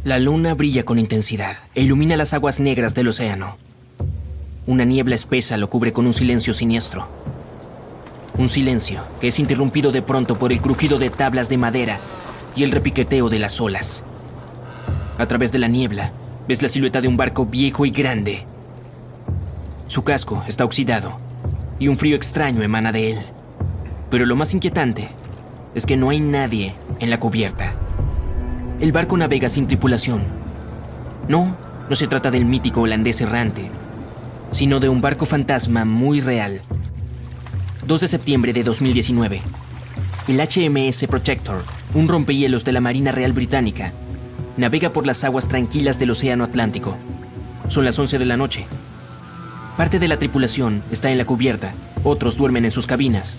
La luna brilla con intensidad e ilumina las aguas negras del océano. Una niebla espesa lo cubre con un silencio siniestro. Un silencio que es interrumpido de pronto por el crujido de tablas de madera y el repiqueteo de las olas. A través de la niebla, ves la silueta de un barco viejo y grande. Su casco está oxidado y un frío extraño emana de él. Pero lo más inquietante es que no hay nadie en la cubierta. El barco navega sin tripulación. No se trata del mítico holandés errante, sino de un barco fantasma muy real. 2 de septiembre de 2019. El HMS Protector, un rompehielos de la Marina Real Británica, navega por las aguas tranquilas del Océano Atlántico. Son las 11 de la noche. Parte de la tripulación está en la cubierta, otros duermen en sus cabinas.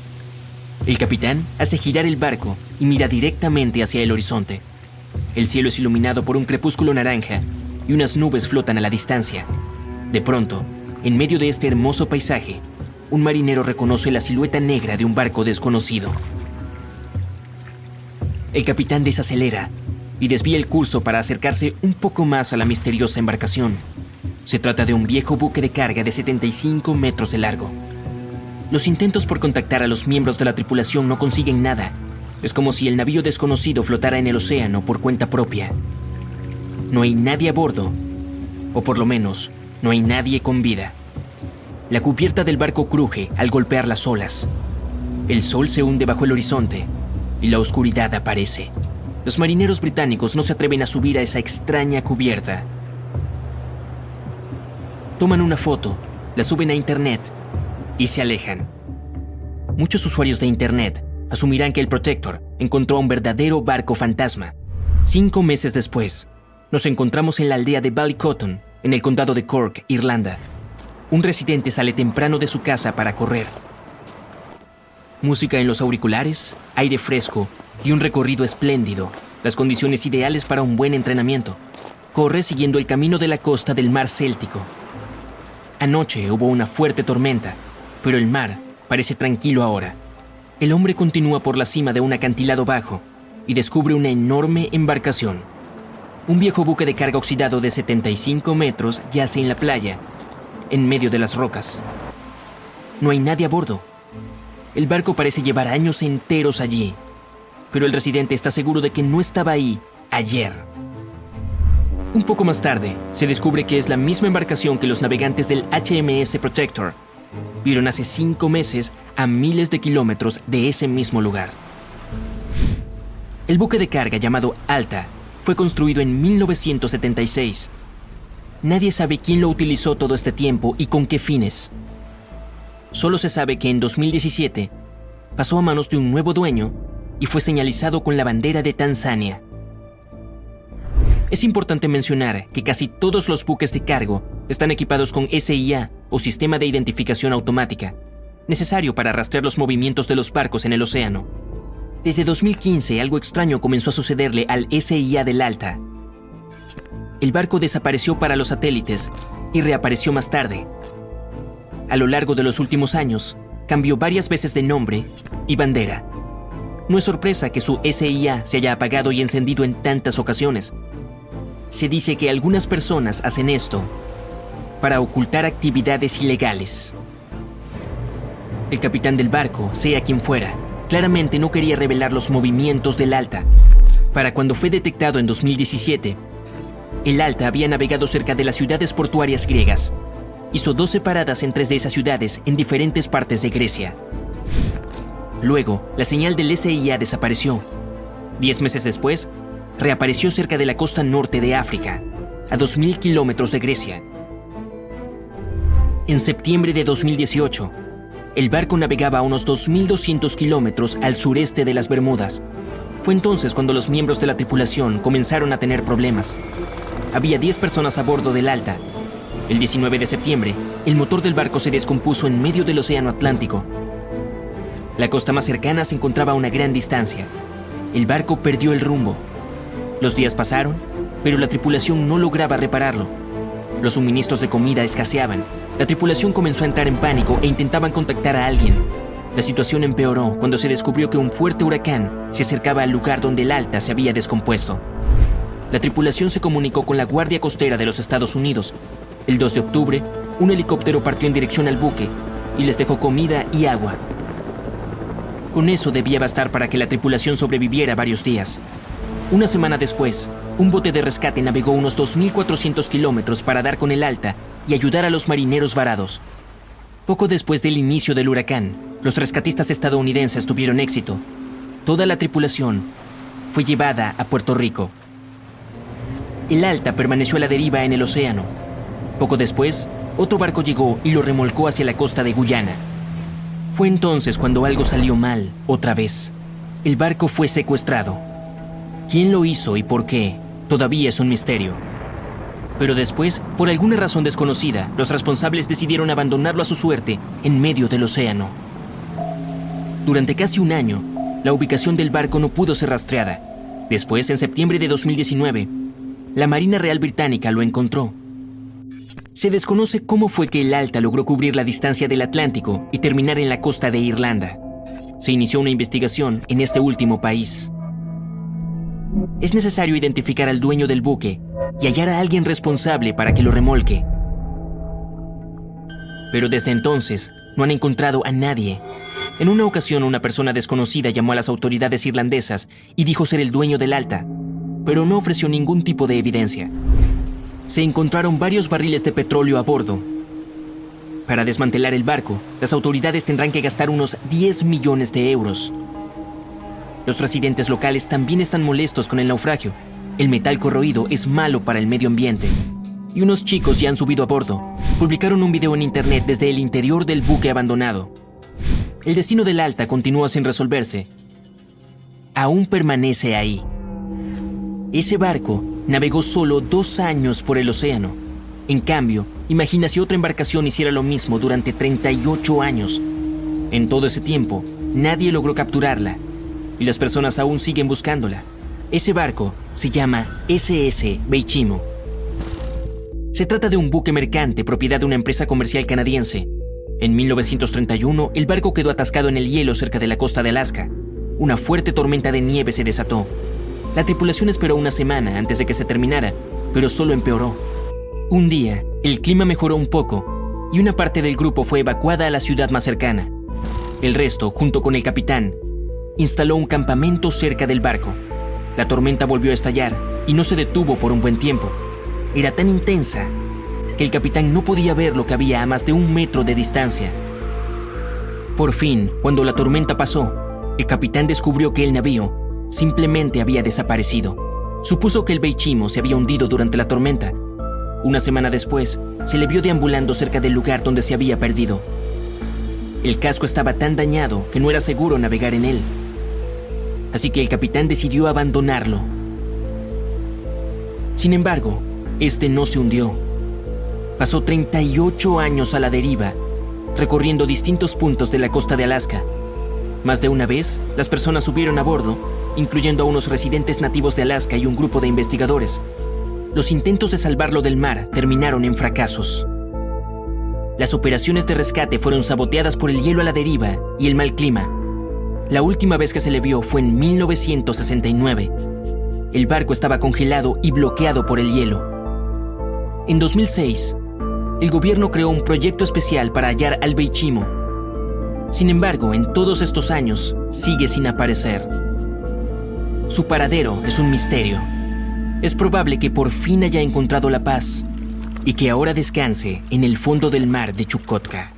El capitán hace girar el barco y mira directamente hacia el horizonte. El cielo es iluminado por un crepúsculo naranja y unas nubes flotan a la distancia. De pronto, en medio de este hermoso paisaje, un marinero reconoce la silueta negra de un barco desconocido. El capitán desacelera y desvía el curso para acercarse un poco más a la misteriosa embarcación. Se trata de un viejo buque de carga de 75 metros de largo. Los intentos por contactar a los miembros de la tripulación no consiguen nada. Es como si el navío desconocido flotara en el océano por cuenta propia. No hay nadie a bordo, o por lo menos, no hay nadie con vida. La cubierta del barco cruje al golpear las olas. El sol se hunde bajo el horizonte y la oscuridad aparece. Los marineros británicos no se atreven a subir a esa extraña cubierta. Toman una foto, la suben a internet y se alejan. Muchos usuarios de internet asumirán que el Protector encontró un verdadero barco fantasma. 5 meses después, nos encontramos en la aldea de Ballycotton, en el condado de Cork, Irlanda. Un residente sale temprano de su casa para correr. Música en los auriculares, aire fresco y un recorrido espléndido, las condiciones ideales para un buen entrenamiento. Corre siguiendo el camino de la costa del mar Céltico. Anoche hubo una fuerte tormenta, pero el mar parece tranquilo ahora. El hombre continúa por la cima de un acantilado bajo y descubre una enorme embarcación. Un viejo buque de carga oxidado de 75 metros yace en la playa, en medio de las rocas. No hay nadie a bordo. El barco parece llevar años enteros allí, pero el residente está seguro de que no estaba ahí ayer. Un poco más tarde, se descubre que es la misma embarcación que los navegantes del HMS Protector vieron hace 5 meses a miles de kilómetros de ese mismo lugar. El buque de carga llamado Alta fue construido en 1976. Nadie sabe quién lo utilizó todo este tiempo y con qué fines. Solo se sabe que en 2017 pasó a manos de un nuevo dueño y fue señalizado con la bandera de Tanzania. Es importante mencionar que casi todos los buques de cargo están equipados con SIA o Sistema de Identificación Automática, necesario para rastrear los movimientos de los barcos en el océano. Desde 2015 algo extraño comenzó a sucederle al SIA del Alta. El barco desapareció para los satélites y reapareció más tarde. A lo largo de los últimos años, cambió varias veces de nombre y bandera. No es sorpresa que su SIA se haya apagado y encendido en tantas ocasiones. Se dice que algunas personas hacen esto para ocultar actividades ilegales. El capitán del barco, sea quien fuera, claramente no quería revelar los movimientos del Alta. Para cuando fue detectado en 2017, el Alta había navegado cerca de las ciudades portuarias griegas. Hizo 12 paradas en 3 de esas ciudades en diferentes partes de Grecia. Luego, la señal del SIA desapareció. 10 meses después, reapareció cerca de la costa norte de África, a 2.000 kilómetros de Grecia. En septiembre de 2018, el barco navegaba a unos 2.200 kilómetros al sureste de las Bermudas. Fue entonces cuando los miembros de la tripulación comenzaron a tener problemas. Había 10 personas a bordo del Alta. El 19 de septiembre, el motor del barco se descompuso en medio del océano Atlántico. La costa más cercana se encontraba a una gran distancia. El barco perdió el rumbo. Los días pasaron, pero la tripulación no lograba repararlo. Los suministros de comida escaseaban. La tripulación comenzó a entrar en pánico e intentaban contactar a alguien. La situación empeoró cuando se descubrió que un fuerte huracán se acercaba al lugar donde el Alta se había descompuesto. la tripulación se comunicó con la Guardia Costera de los Estados Unidos. El 2 de octubre, un helicóptero partió en dirección al buque y les dejó comida y agua. Con eso debía bastar para que la tripulación sobreviviera varios días. Una semana después, un bote de rescate navegó unos 2.400 kilómetros para dar con el Alta y ayudar a los marineros varados. Poco después del inicio del huracán, los rescatistas estadounidenses tuvieron éxito. Toda la tripulación fue llevada a Puerto Rico. El Alta permaneció a la deriva en el océano. Poco después, otro barco llegó y lo remolcó hacia la costa de Guyana. Fue entonces cuando algo salió mal, otra vez. El barco fue secuestrado. ¿Quién lo hizo y por qué? Todavía es un misterio. Pero después, por alguna razón desconocida, los responsables decidieron abandonarlo a su suerte en medio del océano. Durante casi un año, la ubicación del barco no pudo ser rastreada. Después, en septiembre de 2019, la Marina Real Británica lo encontró. Se desconoce cómo fue que el Alta logró cubrir la distancia del Atlántico y terminar en la costa de Irlanda. Se inició una investigación en este último país. Es necesario identificar al dueño del buque y hallar a alguien responsable para que lo remolque. Pero desde entonces no han encontrado a nadie. En una ocasión, una persona desconocida llamó a las autoridades irlandesas y dijo ser el dueño del Alta, pero no ofreció ningún tipo de evidencia. Se encontraron varios barriles de petróleo a bordo. Para desmantelar el barco, las autoridades tendrán que gastar unos 10 millones de euros. Los residentes locales también están molestos con el naufragio. El metal corroído es malo para el medio ambiente. Y unos chicos ya han subido a bordo. Publicaron un video en internet desde el interior del buque abandonado. El destino del Alta continúa sin resolverse. Aún permanece ahí. Ese barco navegó solo 2 años por el océano. En cambio, imagina si otra embarcación hiciera lo mismo durante 38 años. En todo ese tiempo, nadie logró capturarla y las personas aún siguen buscándola. Ese barco se llama SS Beichimo. Se trata de un buque mercante propiedad de una empresa comercial canadiense. En 1931, el barco quedó atascado en el hielo cerca de la costa de Alaska. Una fuerte tormenta de nieve se desató. La tripulación esperó una semana antes de que se terminara, pero solo empeoró. Un día, el clima mejoró un poco y una parte del grupo fue evacuada a la ciudad más cercana. El resto, junto con el capitán, instaló un campamento cerca del barco. La tormenta volvió a estallar y no se detuvo por un buen tiempo. Era tan intensa que el capitán no podía ver lo que había a más de 1 metro de distancia. Por fin, cuando la tormenta pasó, el capitán descubrió que el navío simplemente había desaparecido. Supuso que el Beichimo se había hundido durante la tormenta. Una semana después, se le vio deambulando cerca del lugar donde se había perdido. El casco estaba tan dañado que no era seguro navegar en él. Así que el capitán decidió abandonarlo. Sin embargo, este no se hundió. Pasó 38 años a la deriva, recorriendo distintos puntos de la costa de Alaska. Más de una vez, las personas subieron a bordo, incluyendo a unos residentes nativos de Alaska y un grupo de investigadores. Los intentos de salvarlo del mar terminaron en fracasos. Las operaciones de rescate fueron saboteadas por el hielo a la deriva y el mal clima. La última vez que se le vio fue en 1969. El barco estaba congelado y bloqueado por el hielo. En 2006, el gobierno creó un proyecto especial para hallar al Beichimo. Sin embargo, en todos estos años, sigue sin aparecer. Su paradero es un misterio. Es probable que por fin haya encontrado la paz y que ahora descanse en el fondo del mar de Chukotka.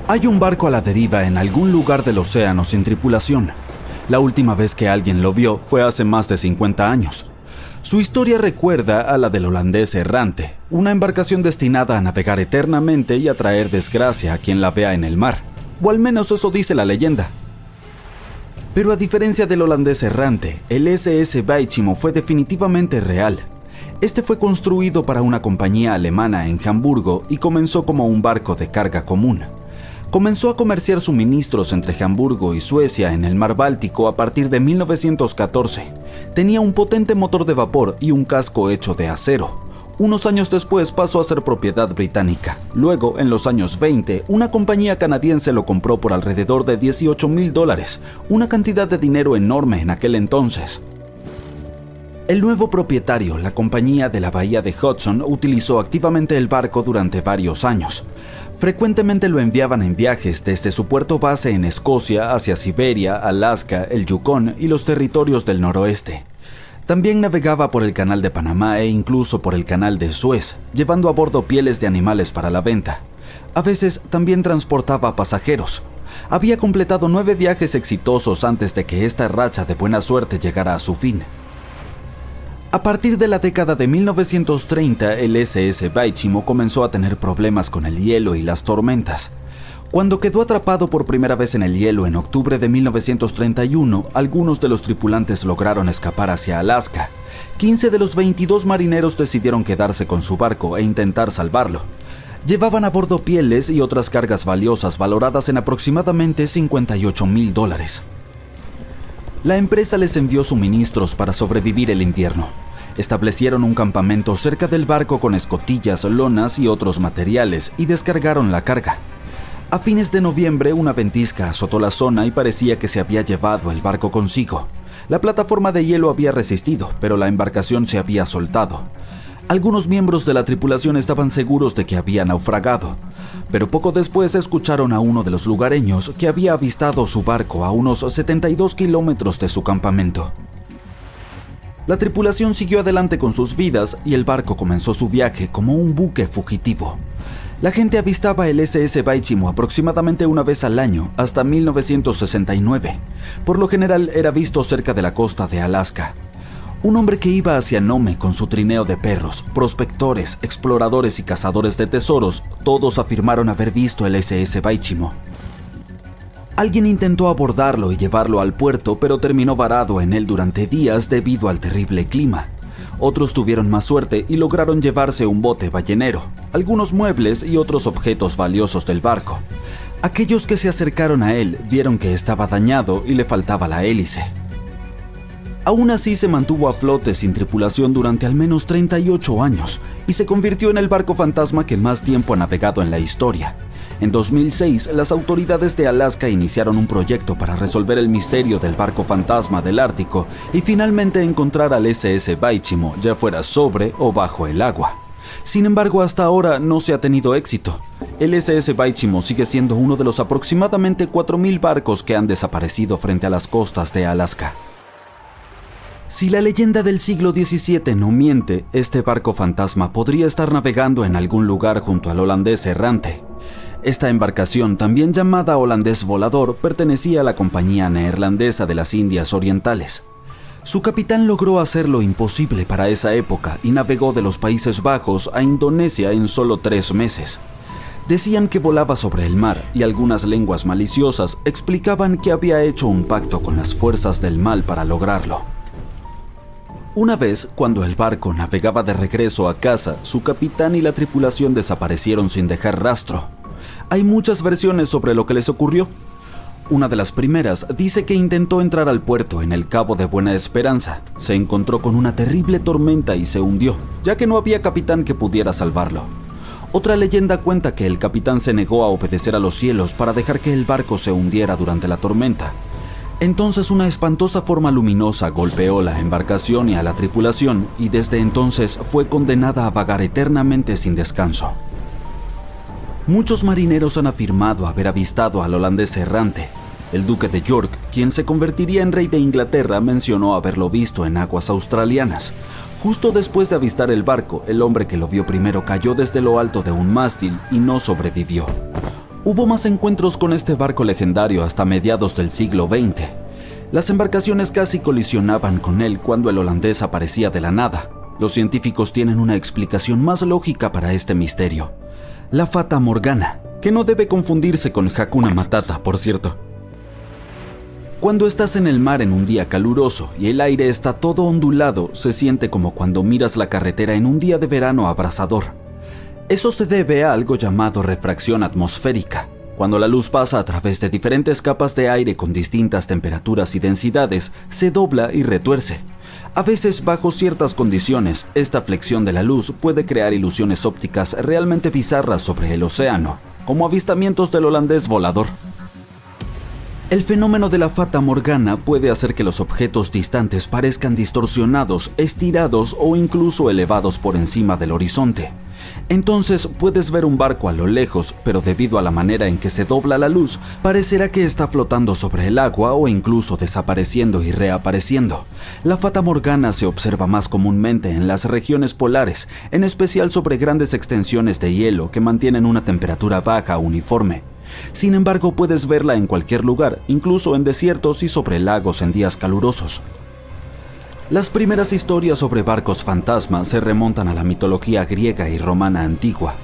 Hay un barco a la deriva en algún lugar del océano sin tripulación. La última vez que alguien lo vio fue hace más de 50 años. Su historia recuerda a la del holandés errante, una embarcación destinada a navegar eternamente y a traer desgracia a quien la vea en el mar, o al menos eso dice la leyenda. Pero a diferencia del holandés errante, el SS Beichimo fue definitivamente real. Este fue construido para una compañía alemana en Hamburgo y comenzó como un barco de carga común. Comenzó a comerciar suministros entre Hamburgo y Suecia en el mar Báltico a partir de 1914. Tenía un potente motor de vapor y un casco hecho de acero. Unos años después pasó a ser propiedad británica. Luego, en los años 20, una compañía canadiense lo compró por alrededor de $18,000, una cantidad de dinero enorme en aquel entonces. El nuevo propietario, la compañía de la bahía de Hudson, utilizó activamente el barco durante varios años. Frecuentemente lo enviaban en viajes desde su puerto base en Escocia hacia Siberia, Alaska, el Yukón y los territorios del noroeste. También navegaba por el Canal de Panamá e incluso por el Canal de Suez, llevando a bordo pieles de animales para la venta. A veces también transportaba pasajeros. Había completado 9 viajes exitosos antes de que esta racha de buena suerte llegara a su fin. A partir de la década de 1930, el SS Baichimo comenzó a tener problemas con el hielo y las tormentas. Cuando quedó atrapado por primera vez en el hielo en octubre de 1931, algunos de los tripulantes lograron escapar hacia Alaska. 15 de los 22 marineros decidieron quedarse con su barco e intentar salvarlo. Llevaban a bordo pieles y otras cargas valiosas valoradas en aproximadamente $58,000. La empresa les envió suministros para sobrevivir el invierno. Establecieron un campamento cerca del barco con escotillas, lonas y otros materiales y descargaron la carga. A fines de noviembre, una ventisca azotó la zona y parecía que se había llevado el barco consigo. La plataforma de hielo había resistido, pero la embarcación se había soltado. Algunos miembros de la tripulación estaban seguros de que había naufragado, pero poco después escucharon a uno de los lugareños que había avistado su barco a unos 72 kilómetros de su campamento. La tripulación siguió adelante con sus vidas y el barco comenzó su viaje como un buque fugitivo. La gente avistaba el SS Baichimo aproximadamente una vez al año hasta 1969. Por lo general era visto cerca de la costa de Alaska. Un hombre que iba hacia Nome con su trineo de perros, prospectores, exploradores y cazadores de tesoros, todos afirmaron haber visto el SS Baichimo. Alguien intentó abordarlo y llevarlo al puerto, pero terminó varado en él durante días debido al terrible clima. Otros tuvieron más suerte y lograron llevarse un bote ballenero, algunos muebles y otros objetos valiosos del barco. Aquellos que se acercaron a él vieron que estaba dañado y le faltaba la hélice. Aún así se mantuvo a flote sin tripulación durante al menos 38 años y se convirtió en el barco fantasma que más tiempo ha navegado en la historia. En 2006, las autoridades de Alaska iniciaron un proyecto para resolver el misterio del barco fantasma del Ártico y finalmente encontrar al SS Baichimo, ya fuera sobre o bajo el agua. Sin embargo, hasta ahora no se ha tenido éxito. El SS Baichimo sigue siendo uno de los aproximadamente 4,000 barcos que han desaparecido frente a las costas de Alaska. Si la leyenda del siglo XVII no miente, este barco fantasma podría estar navegando en algún lugar junto al holandés errante. Esta embarcación, también llamada holandés volador, pertenecía a la Compañía Neerlandesa de las Indias Orientales. Su capitán logró hacer lo imposible para esa época y navegó de los Países Bajos a Indonesia en solo 3 meses. Decían que volaba sobre el mar y algunas lenguas maliciosas explicaban que había hecho un pacto con las fuerzas del mal para lograrlo. Una vez, cuando el barco navegaba de regreso a casa, su capitán y la tripulación desaparecieron sin dejar rastro. Hay muchas versiones sobre lo que les ocurrió. Una de las primeras dice que intentó entrar al puerto en el Cabo de Buena Esperanza. Se encontró con una terrible tormenta y se hundió, ya que no había capitán que pudiera salvarlo. Otra leyenda cuenta que el capitán se negó a obedecer a los cielos para dejar que el barco se hundiera durante la tormenta. Entonces una espantosa forma luminosa golpeó la embarcación y a la tripulación, y desde entonces fue condenada a vagar eternamente sin descanso. Muchos marineros han afirmado haber avistado al holandés errante. El duque de York, quien se convertiría en rey de Inglaterra, mencionó haberlo visto en aguas australianas. Justo después de avistar el barco, el hombre que lo vio primero cayó desde lo alto de un mástil y no sobrevivió. Hubo más encuentros con este barco legendario hasta mediados del siglo XX. Las embarcaciones casi colisionaban con él cuando el holandés aparecía de la nada. Los científicos tienen una explicación más lógica para este misterio: la Fata Morgana, que no debe confundirse con Hakuna Matata, por cierto. Cuando estás en el mar en un día caluroso y el aire está todo ondulado, se siente como cuando miras la carretera en un día de verano abrasador. Eso se debe a algo llamado refracción atmosférica. Cuando la luz pasa a través de diferentes capas de aire con distintas temperaturas y densidades, se dobla y retuerce. A veces, bajo ciertas condiciones, esta flexión de la luz puede crear ilusiones ópticas realmente bizarras sobre el océano, como avistamientos del holandés volador. El fenómeno de la Fata Morgana puede hacer que los objetos distantes parezcan distorsionados, estirados o incluso elevados por encima del horizonte. Entonces puedes ver un barco a lo lejos, pero debido a la manera en que se dobla la luz, parecerá que está flotando sobre el agua o incluso desapareciendo y reapareciendo. La Fata Morgana se observa más comúnmente en las regiones polares, en especial sobre grandes extensiones de hielo que mantienen una temperatura baja uniforme. Sin embargo, puedes verla en cualquier lugar, incluso en desiertos y sobre lagos en días calurosos. Las primeras historias sobre barcos fantasma se remontan a la mitología griega y romana antigua.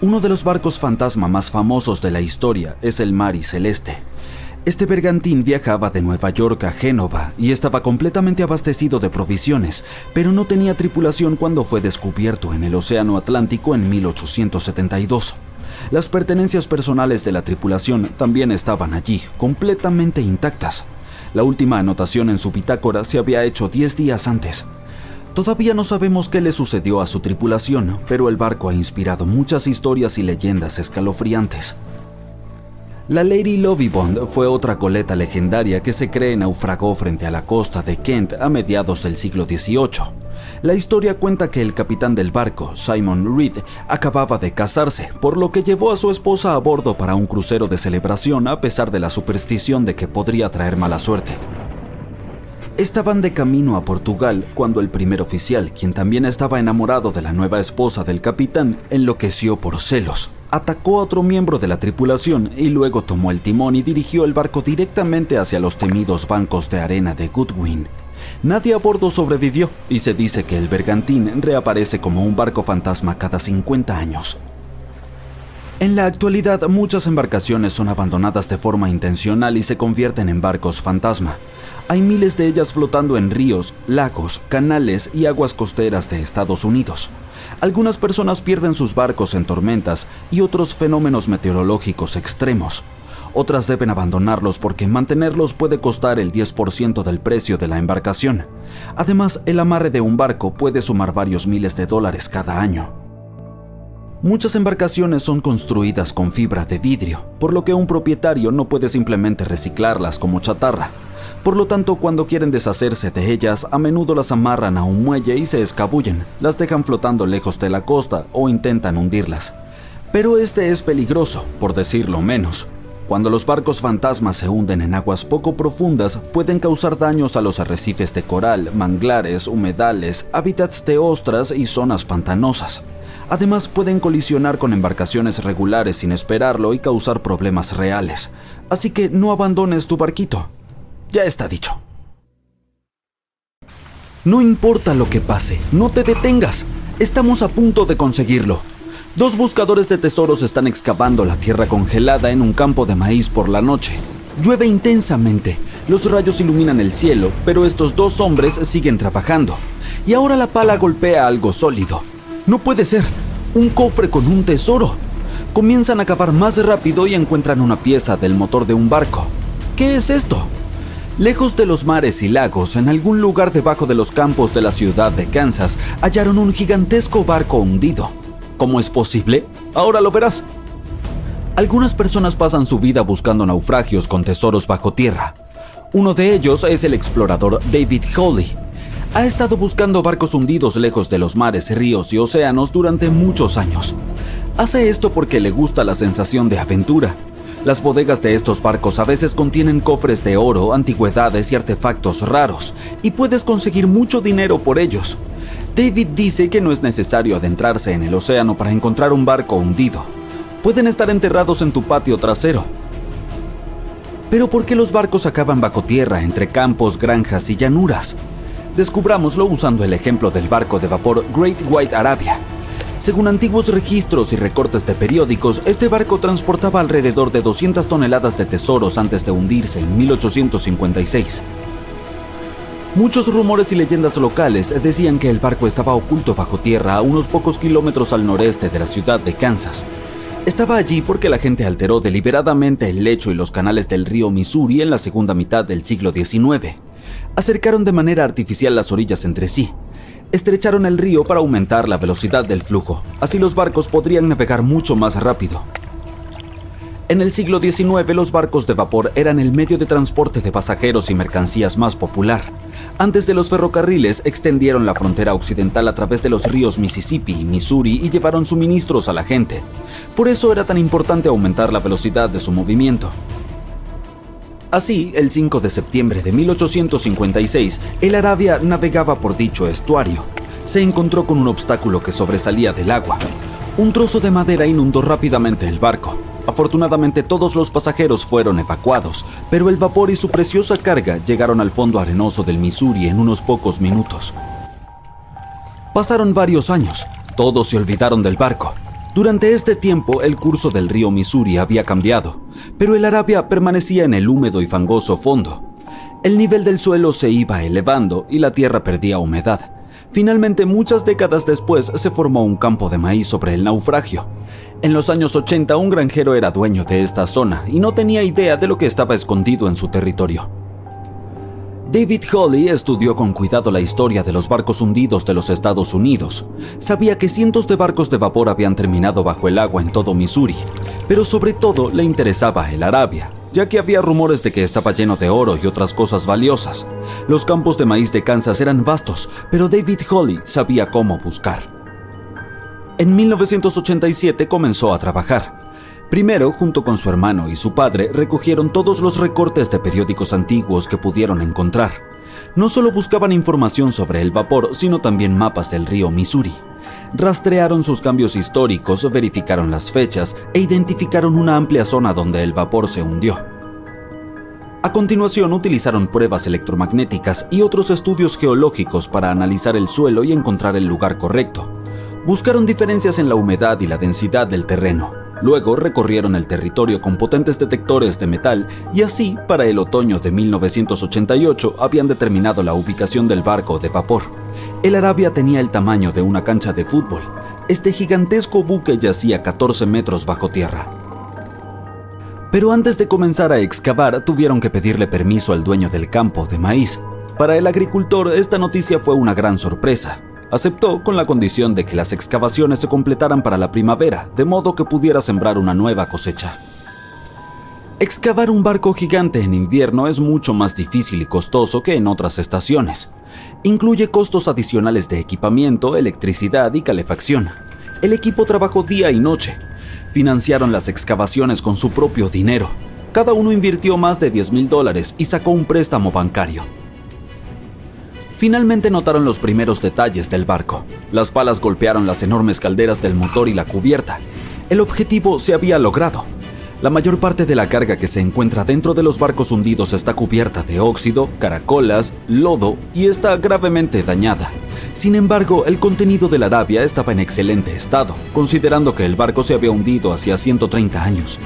Uno de los barcos fantasma más famosos de la historia es el Mari Celeste. Este bergantín viajaba de Nueva York a Génova y estaba completamente abastecido de provisiones, pero no tenía tripulación cuando fue descubierto en el Océano Atlántico en 1872. Las pertenencias personales de la tripulación también estaban allí, completamente intactas. La última anotación en su bitácora se había hecho 10 días antes. Todavía no sabemos qué le sucedió a su tripulación, pero el barco ha inspirado muchas historias y leyendas escalofriantes. La Lady Lovibond fue otra goleta legendaria que se cree naufragó frente a la costa de Kent a mediados del siglo XVIII. La historia cuenta que el capitán del barco, Simon Reed, acababa de casarse, por lo que llevó a su esposa a bordo para un crucero de celebración a pesar de la superstición de que podría traer mala suerte. Estaban de camino a Portugal cuando el primer oficial, quien también estaba enamorado de la nueva esposa del capitán, enloqueció por celos. Atacó a otro miembro de la tripulación y luego tomó el timón y dirigió el barco directamente hacia los temidos bancos de arena de Goodwin. Nadie a bordo sobrevivió y se dice que el bergantín reaparece como un barco fantasma cada 50 años. En la actualidad, muchas embarcaciones son abandonadas de forma intencional y se convierten en barcos fantasma. Hay miles de ellas flotando en ríos, lagos, canales y aguas costeras de Estados Unidos. Algunas personas pierden sus barcos en tormentas y otros fenómenos meteorológicos extremos. Otras deben abandonarlos porque mantenerlos puede costar el 10% del precio de la embarcación. Además, el amarre de un barco puede sumar varios miles de dólares cada año. Muchas embarcaciones son construidas con fibra de vidrio, por lo que un propietario no puede simplemente reciclarlas como chatarra. Por lo tanto, cuando quieren deshacerse de ellas, a menudo las amarran a un muelle y se escabullen, las dejan flotando lejos de la costa o intentan hundirlas. Pero este es peligroso, por decirlo menos. Cuando los barcos fantasmas se hunden en aguas poco profundas, pueden causar daños a los arrecifes de coral, manglares, humedales, hábitats de ostras y zonas pantanosas. Además, pueden colisionar con embarcaciones regulares sin esperarlo y causar problemas reales. Así que no abandones tu barquito. Ya está dicho. No importa lo que pase, no te detengas. Estamos a punto de conseguirlo. 2 buscadores de tesoros están excavando la tierra congelada en un campo de maíz por la noche. Llueve intensamente, los rayos iluminan el cielo, pero estos 2 hombres siguen trabajando. Y ahora la pala golpea algo sólido. No puede ser, un cofre con un tesoro. Comienzan a cavar más rápido y encuentran una pieza del motor de un barco. ¿Qué es esto? Lejos de los mares y lagos, en algún lugar debajo de los campos de la ciudad de Kansas, hallaron un gigantesco barco hundido. ¿Cómo es posible? Ahora lo verás. Algunas personas pasan su vida buscando naufragios con tesoros bajo tierra. Uno de ellos es el explorador David Hawley. Ha estado buscando barcos hundidos lejos de los mares, ríos y océanos durante muchos años. Hace esto porque le gusta la sensación de aventura. Las bodegas de estos barcos a veces contienen cofres de oro, antigüedades y artefactos raros, y puedes conseguir mucho dinero por ellos. David dice que no es necesario adentrarse en el océano para encontrar un barco hundido. Pueden estar enterrados en tu patio trasero. Pero ¿por qué los barcos acaban bajo tierra entre campos, granjas y llanuras? Descubrámoslo usando el ejemplo del barco de vapor Great White Arabia. Según antiguos registros y recortes de periódicos, este barco transportaba alrededor de 200 toneladas de tesoros antes de hundirse en 1856. Muchos rumores y leyendas locales decían que el barco estaba oculto bajo tierra a unos pocos kilómetros al noreste de la ciudad de Kansas. Estaba allí porque la gente alteró deliberadamente el lecho y los canales del río Missouri en la segunda mitad del siglo XIX. Acercaron de manera artificial las orillas entre sí. Estrecharon el río para aumentar la velocidad del flujo, así los barcos podrían navegar mucho más rápido. En el siglo XIX, los barcos de vapor eran el medio de transporte de pasajeros y mercancías más popular. Antes de los ferrocarriles, extendieron la frontera occidental a través de los ríos Mississippi y Missouri y llevaron suministros a la gente. Por eso era tan importante aumentar la velocidad de su movimiento. Así, el 5 de septiembre de 1856, el Arabia navegaba por dicho estuario. Se encontró con un obstáculo que sobresalía del agua. Un trozo de madera inundó rápidamente el barco. Afortunadamente todos los pasajeros fueron evacuados, pero el vapor y su preciosa carga llegaron al fondo arenoso del Missouri en unos pocos minutos. Pasaron varios años, todos se olvidaron del barco. Durante este tiempo, el curso del río Missouri había cambiado, pero el Arabia permanecía en el húmedo y fangoso fondo. El nivel del suelo se iba elevando y la tierra perdía humedad. Finalmente, muchas décadas después, se formó un campo de maíz sobre el naufragio. En los años 80, un granjero era dueño de esta zona y no tenía idea de lo que estaba escondido en su territorio. David Hawley estudió con cuidado la historia de los barcos hundidos de los Estados Unidos. Sabía que cientos de barcos de vapor habían terminado bajo el agua en todo Missouri, pero sobre todo le interesaba el Arabia, ya que había rumores de que estaba lleno de oro y otras cosas valiosas. Los campos de maíz de Kansas eran vastos, pero David Hawley sabía cómo buscar. En 1987 comenzó a trabajar. Primero, junto con su hermano y su padre, recogieron todos los recortes de periódicos antiguos que pudieron encontrar. No solo buscaban información sobre el vapor, sino también mapas del río Missouri. Rastrearon sus cambios históricos, verificaron las fechas e identificaron una amplia zona donde el vapor se hundió. A continuación, utilizaron pruebas electromagnéticas y otros estudios geológicos para analizar el suelo y encontrar el lugar correcto. Buscaron diferencias en la humedad y la densidad del terreno. Luego recorrieron el territorio con potentes detectores de metal y así, para el otoño de 1988, habían determinado la ubicación del barco de vapor. El Arabia tenía el tamaño de una cancha de fútbol. Este gigantesco buque yacía 14 metros bajo tierra. Pero antes de comenzar a excavar, tuvieron que pedirle permiso al dueño del campo de maíz. Para el agricultor, esta noticia fue una gran sorpresa. Aceptó con la condición de que las excavaciones se completaran para la primavera, de modo que pudiera sembrar una nueva cosecha. Excavar un barco gigante en invierno es mucho más difícil y costoso que en otras estaciones. Incluye costos adicionales de equipamiento, electricidad y calefacción. El equipo trabajó día y noche. Financiaron las excavaciones con su propio dinero. Cada uno invirtió más de $10,000 y sacó un préstamo bancario. Finalmente notaron los primeros detalles del barco. Las palas golpearon las enormes calderas del motor y la cubierta. El objetivo se había logrado. La mayor parte de la carga que se encuentra dentro de los barcos hundidos está cubierta de óxido, caracolas, lodo y está gravemente dañada. Sin embargo, el contenido del Arabia estaba en excelente estado, considerando que el barco se había hundido hacía 130 años.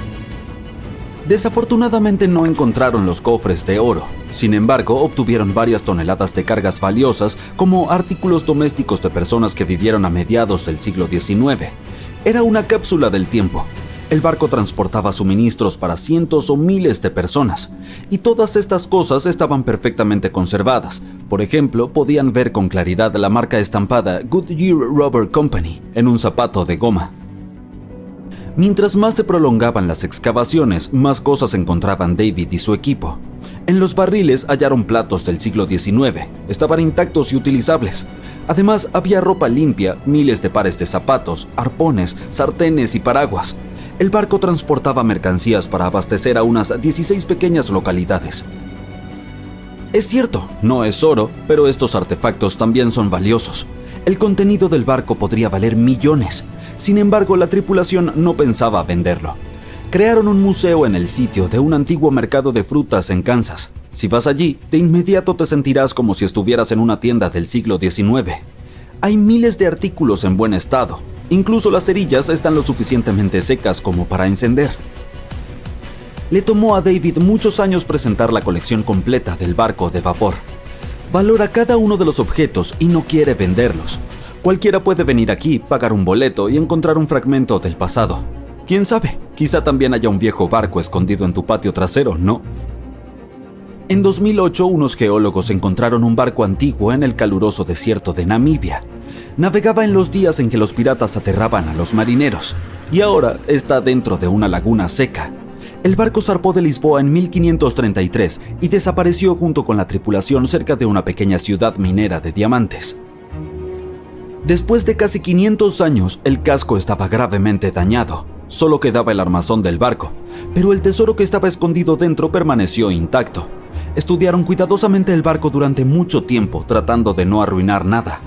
Desafortunadamente no encontraron los cofres de oro. Sin embargo, obtuvieron varias toneladas de cargas valiosas como artículos domésticos de personas que vivieron a mediados del siglo XIX. Era una cápsula del tiempo. El barco transportaba suministros para cientos o miles de personas, y todas estas cosas estaban perfectamente conservadas. Por ejemplo, podían ver con claridad la marca estampada Goodyear Rubber Company en un zapato de goma. Mientras más se prolongaban las excavaciones, más cosas encontraban David y su equipo. En los barriles hallaron platos del siglo XIX, estaban intactos y utilizables. Además, había ropa limpia, miles de pares de zapatos, arpones, sartenes y paraguas. El barco transportaba mercancías para abastecer a unas 16 pequeñas localidades. Es cierto, no es oro, pero estos artefactos también son valiosos. El contenido del barco podría valer millones. Sin embargo, la tripulación no pensaba venderlo. Crearon un museo en el sitio de un antiguo mercado de frutas en Kansas. Si vas allí, de inmediato te sentirás como si estuvieras en una tienda del siglo XIX. Hay miles de artículos en buen estado. Incluso las cerillas están lo suficientemente secas como para encender. Le tomó a David muchos años presentar la colección completa del barco de vapor. Valora cada uno de los objetos y no quiere venderlos. Cualquiera puede venir aquí, pagar un boleto y encontrar un fragmento del pasado. ¿Quién sabe? Quizá también haya un viejo barco escondido en tu patio trasero, ¿no? En 2008, unos geólogos encontraron un barco antiguo en el caluroso desierto de Namibia. Navegaba en los días en que los piratas aterraban a los marineros, y ahora está dentro de una laguna seca. El barco zarpó de Lisboa en 1533 y desapareció junto con la tripulación cerca de una pequeña ciudad minera de diamantes. Después de casi 500 años, el casco estaba gravemente dañado. Solo quedaba el armazón del barco, pero el tesoro que estaba escondido dentro permaneció intacto. Estudiaron cuidadosamente el barco durante mucho tiempo, tratando de no arruinar nada.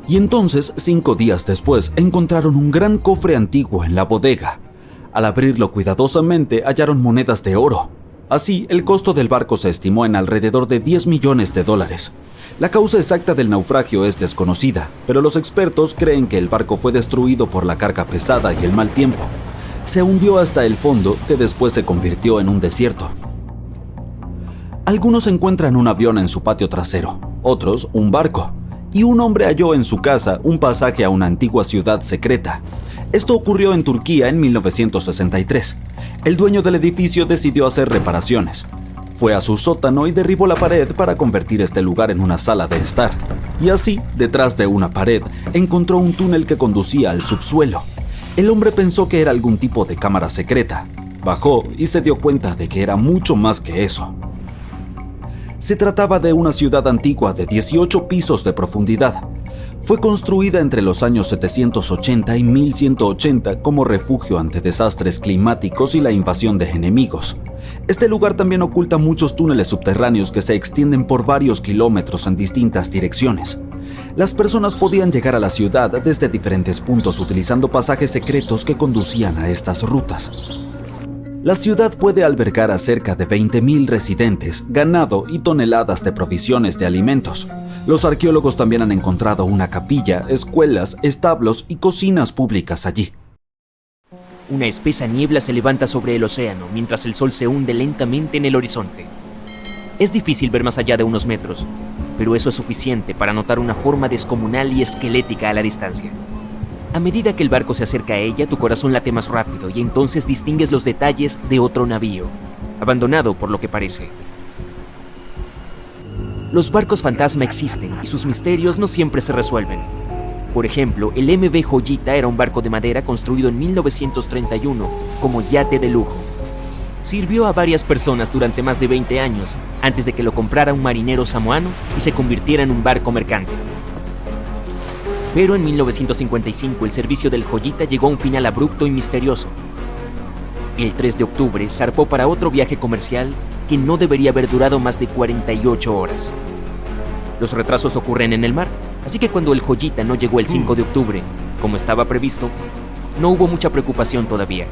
Y entonces, 5 días después, encontraron un gran cofre antiguo en la bodega. Al abrirlo cuidadosamente, hallaron monedas de oro. Así, el costo del barco se estimó en alrededor de $10 millones. La causa exacta del naufragio es desconocida, pero los expertos creen que el barco fue destruido por la carga pesada y el mal tiempo. Se hundió hasta el fondo, que después se convirtió en un desierto. Algunos encuentran un avión en su patio trasero, otros un barco, y un hombre halló en su casa un pasaje a una antigua ciudad secreta. Esto ocurrió en Turquía en 1963. El dueño del edificio decidió hacer reparaciones. Fue a su sótano y derribó la pared para convertir este lugar en una sala de estar. Y así, detrás de una pared, encontró un túnel que conducía al subsuelo. El hombre pensó que era algún tipo de cámara secreta. Bajó y se dio cuenta de que era mucho más que eso. Se trataba de una ciudad antigua de 18 pisos de profundidad. Fue construida entre los años 780 y 1180 como refugio ante desastres climáticos y la invasión de enemigos. Este lugar también oculta muchos túneles subterráneos que se extienden por varios kilómetros en distintas direcciones. Las personas podían llegar a la ciudad desde diferentes puntos utilizando pasajes secretos que conducían a estas rutas. La ciudad puede albergar a cerca de 20.000 residentes, ganado y toneladas de provisiones de alimentos. Los arqueólogos también han encontrado una capilla, escuelas, establos y cocinas públicas allí. Una espesa niebla se levanta sobre el océano mientras el sol se hunde lentamente en el horizonte. Es difícil ver más allá de unos metros, pero eso es suficiente para notar una forma descomunal y esquelética a la distancia. A medida que el barco se acerca a ella, tu corazón late más rápido y entonces distingues los detalles de otro navío, abandonado por lo que parece. Los barcos fantasma existen y sus misterios no siempre se resuelven. Por ejemplo, el MV Joyita era un barco de madera construido en 1931 como yate de lujo. Sirvió a varias personas durante más de 20 años antes de que lo comprara un marinero samoano y se convirtiera en un barco mercante. Pero en 1955 el servicio del Joyita llegó a un final abrupto y misterioso. El 3 de octubre zarpó para otro viaje comercial que no debería haber durado más de 48 horas. Los retrasos ocurren en el mar, así que cuando el Joyita no llegó el 5 de octubre, como estaba previsto, no hubo mucha preocupación todavía.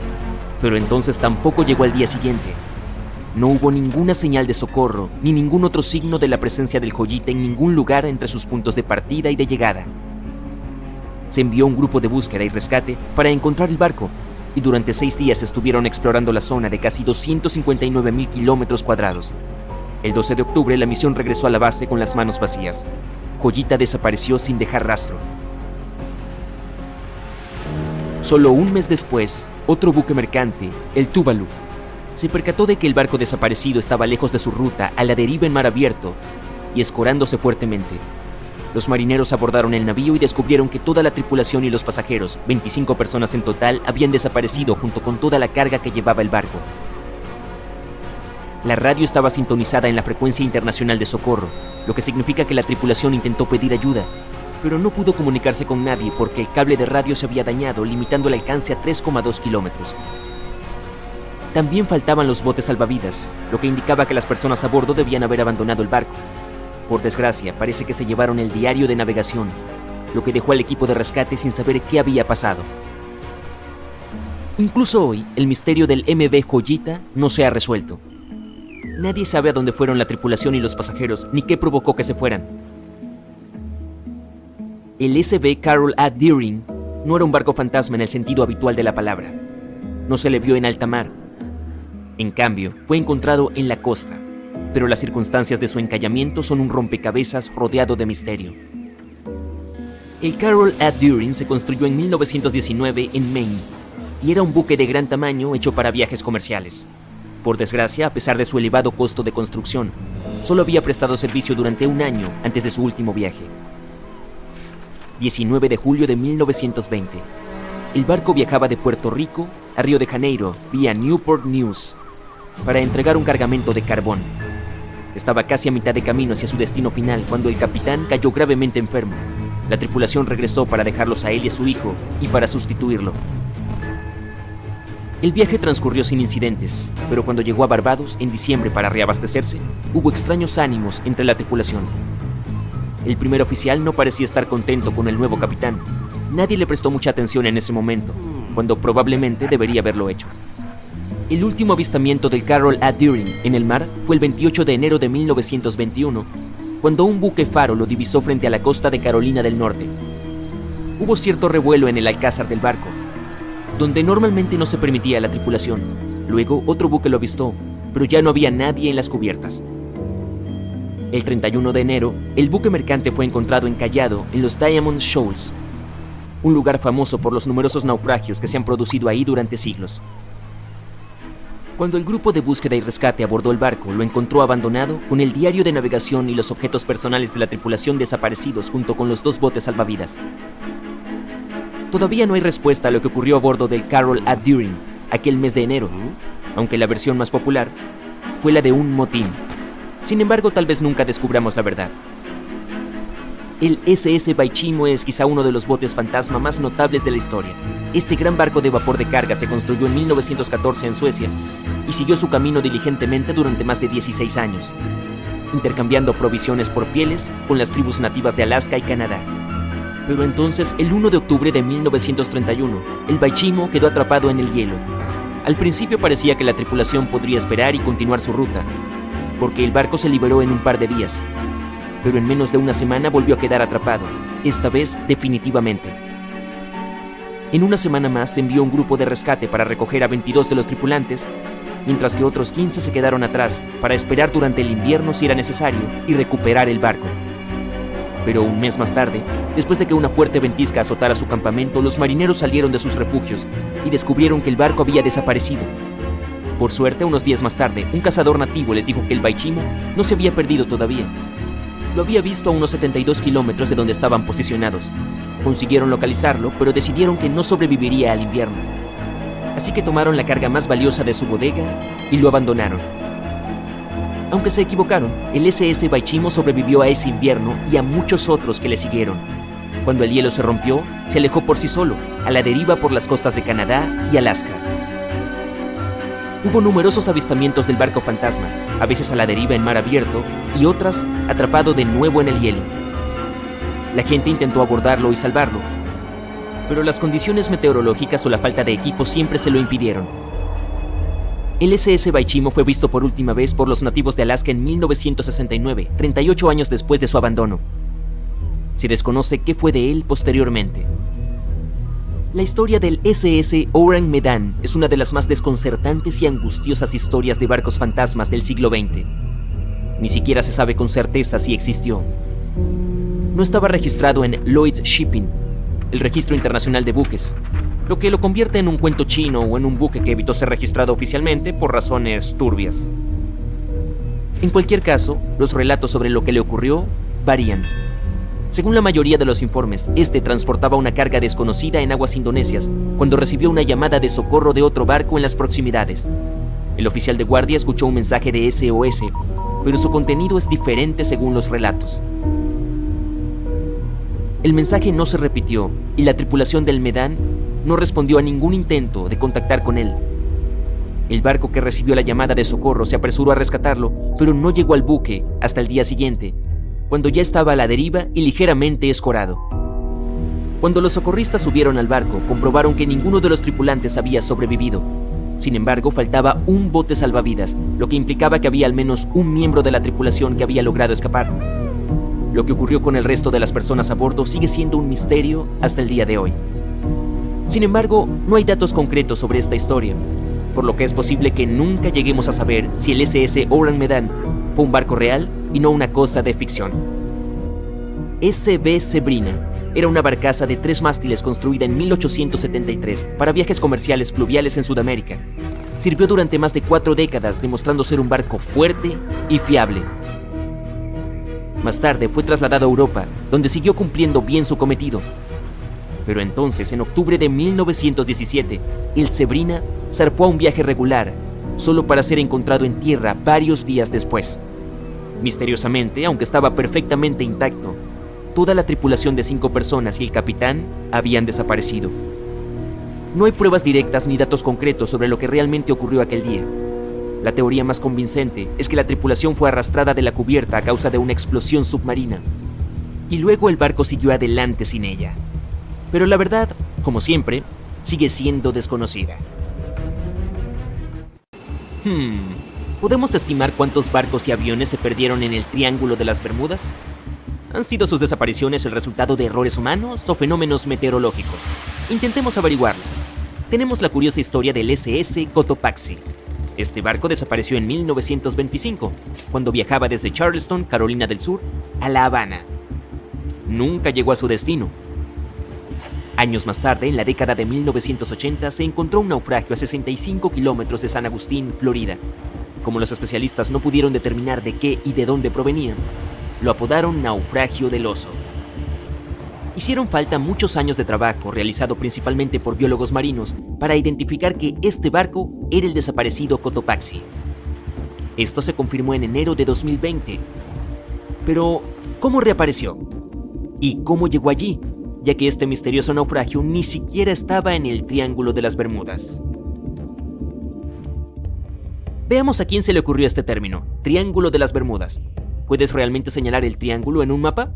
Pero entonces tampoco llegó al día siguiente. No hubo ninguna señal de socorro, ni ningún otro signo de la presencia del Joyita en ningún lugar entre sus puntos de partida y de llegada. Se envió un grupo de búsqueda y rescate para encontrar el barco, y durante 6 días estuvieron explorando la zona de casi 259.000 kilómetros cuadrados. El 12 de octubre la misión regresó a la base con las manos vacías. Joyita desapareció sin dejar rastro. Solo un mes después, otro buque mercante, el Tuvalu, se percató de que el barco desaparecido estaba lejos de su ruta, a la deriva en mar abierto, y escorándose fuertemente. Los marineros abordaron el navío y descubrieron que toda la tripulación y los pasajeros, 25 personas en total, habían desaparecido junto con toda la carga que llevaba el barco. La radio estaba sintonizada en la frecuencia internacional de socorro, lo que significa que la tripulación intentó pedir ayuda, pero no pudo comunicarse con nadie porque el cable de radio se había dañado, limitando el alcance a 3,2 kilómetros. También faltaban los botes salvavidas, lo que indicaba que las personas a bordo debían haber abandonado el barco. Por desgracia, parece que se llevaron el diario de navegación, lo que dejó al equipo de rescate sin saber qué había pasado. Incluso hoy, el misterio del MV Joyita no se ha resuelto. Nadie sabe a dónde fueron la tripulación y los pasajeros, ni qué provocó que se fueran. El SV Carol A. Deering no era un barco fantasma en el sentido habitual de la palabra. No se le vio en alta mar. En cambio, fue encontrado en la costa, pero las circunstancias de su encallamiento son un rompecabezas rodeado de misterio. El Carol A. Deering se construyó en 1919 en Maine y era un buque de gran tamaño hecho para viajes comerciales. Por desgracia, a pesar de su elevado costo de construcción, solo había prestado servicio durante un año antes de su último viaje. 19 de julio de 1920. El barco viajaba de Puerto Rico a Río de Janeiro vía Newport News para entregar un cargamento de carbón. Estaba casi a mitad de camino hacia su destino final cuando el capitán cayó gravemente enfermo. La tripulación regresó para dejarlos a él y a su hijo y para sustituirlo. El viaje transcurrió sin incidentes, pero cuando llegó a Barbados en diciembre para reabastecerse, hubo extraños ánimos entre la tripulación. El primer oficial no parecía estar contento con el nuevo capitán. Nadie le prestó mucha atención en ese momento, cuando probablemente debería haberlo hecho. El último avistamiento del Carroll A. Deering en el mar fue el 28 de enero de 1921, cuando un buque faro lo divisó frente a la costa de Carolina del Norte. Hubo cierto revuelo en el alcázar del barco, donde normalmente no se permitía a la tripulación. Luego otro buque lo avistó, pero ya no había nadie en las cubiertas. El 31 de enero, el buque mercante fue encontrado encallado en los Diamond Shoals, un lugar famoso por los numerosos naufragios que se han producido ahí durante siglos. Cuando el grupo de búsqueda y rescate abordó el barco, lo encontró abandonado con el diario de navegación y los objetos personales de la tripulación desaparecidos junto con los 2 botes salvavidas. Todavía no hay respuesta a lo que ocurrió a bordo del Carroll A. Deering aquel mes de enero, aunque la versión más popular fue la de un motín. Sin embargo, tal vez nunca descubramos la verdad. El SS Baichimo es quizá uno de los botes fantasma más notables de la historia. Este gran barco de vapor de carga se construyó en 1914 en Suecia y siguió su camino diligentemente durante más de 16 años, intercambiando provisiones por pieles con las tribus nativas de Alaska y Canadá. Pero entonces, el 1 de octubre de 1931, el Baichimo quedó atrapado en el hielo. Al principio parecía que la tripulación podría esperar y continuar su ruta, porque el barco se liberó en un par de días. Pero en menos de una semana volvió a quedar atrapado, esta vez definitivamente. En una semana más se envió un grupo de rescate para recoger a 22 de los tripulantes, mientras que otros 15 se quedaron atrás para esperar durante el invierno si era necesario y recuperar el barco. Pero un mes más tarde, después de que una fuerte ventisca azotara su campamento, los marineros salieron de sus refugios y descubrieron que el barco había desaparecido. Por suerte, unos días más tarde, un cazador nativo les dijo que el Baichimo no se había perdido todavía. Lo había visto a unos 72 kilómetros de donde estaban posicionados. Consiguieron localizarlo, pero decidieron que no sobreviviría al invierno. Así que tomaron la carga más valiosa de su bodega y lo abandonaron. Aunque se equivocaron, el SS Baichimo sobrevivió a ese invierno y a muchos otros que le siguieron. Cuando el hielo se rompió, se alejó por sí solo, a la deriva por las costas de Canadá y Alaska. Hubo numerosos avistamientos del barco fantasma, a veces a la deriva en mar abierto y otras atrapado de nuevo en el hielo. La gente intentó abordarlo y salvarlo, pero las condiciones meteorológicas o la falta de equipo siempre se lo impidieron. El SS Baichimo fue visto por última vez por los nativos de Alaska en 1969, 38 años después de su abandono. Se desconoce qué fue de él posteriormente. La historia del SS Orang Medan es una de las más desconcertantes y angustiosas historias de barcos fantasmas del siglo XX. Ni siquiera se sabe con certeza si existió. No estaba registrado en Lloyd's Shipping, el registro internacional de buques, lo que lo convierte en un cuento chino o en un buque que evitó ser registrado oficialmente por razones turbias. En cualquier caso, los relatos sobre lo que le ocurrió varían. Según la mayoría de los informes, este transportaba una carga desconocida en aguas indonesias cuando recibió una llamada de socorro de otro barco en las proximidades. El oficial de guardia escuchó un mensaje de SOS, pero su contenido es diferente según los relatos. El mensaje no se repitió y la tripulación del Medan no respondió a ningún intento de contactar con él. El barco que recibió la llamada de socorro se apresuró a rescatarlo, pero no llegó al buque hasta el día siguiente, cuando ya estaba a la deriva y ligeramente escorado. Cuando los socorristas subieron al barco, comprobaron que ninguno de los tripulantes había sobrevivido. Sin embargo, faltaba un bote salvavidas, lo que implicaba que había al menos un miembro de la tripulación que había logrado escapar. Lo que ocurrió con el resto de las personas a bordo sigue siendo un misterio hasta el día de hoy. Sin embargo, no hay datos concretos sobre esta historia, por lo que es posible que nunca lleguemos a saber si el SS Orang Medan fue un barco real y no una cosa de ficción. SB Sabrina era una barcaza de 3 mástiles construida en 1873 para viajes comerciales fluviales en Sudamérica. sirvió durante más de 4 décadas, demostrando ser un barco fuerte y fiable. Más tarde fue trasladado a Europa, donde siguió cumpliendo bien su cometido. Pero entonces, en octubre de 1917, el Sebrina zarpó a un viaje regular, solo para ser encontrado en tierra varios días después. Misteriosamente, aunque estaba perfectamente intacto, toda la tripulación de 5 personas y el capitán habían desaparecido. No hay pruebas directas ni datos concretos sobre lo que realmente ocurrió aquel día. La teoría más convincente es que la tripulación fue arrastrada de la cubierta a causa de una explosión submarina, y luego el barco siguió adelante sin ella. Pero la verdad, como siempre, sigue siendo desconocida. ¿Podemos estimar cuántos barcos y aviones se perdieron en el Triángulo de las Bermudas? ¿Han sido sus desapariciones el resultado de errores humanos o fenómenos meteorológicos? Intentemos averiguarlo. Tenemos la curiosa historia del SS Cotopaxi. Este barco desapareció en 1925, cuando viajaba desde Charleston, Carolina del Sur, a La Habana. Nunca llegó a su destino. Años más tarde, en la década de 1980, se encontró un naufragio a 65 kilómetros de San Agustín, Florida. Como los especialistas no pudieron determinar de qué y de dónde provenía, lo apodaron Naufragio del Oso. Hicieron falta muchos años de trabajo, realizado principalmente por biólogos marinos, para identificar que este barco era el desaparecido Cotopaxi. Esto se confirmó en enero de 2020. Pero, ¿cómo reapareció? ¿Y cómo llegó allí? Ya que este misterioso naufragio ni siquiera estaba en el Triángulo de las Bermudas. Veamos a quién se le ocurrió este término, Triángulo de las Bermudas. ¿Puedes realmente señalar el triángulo en un mapa?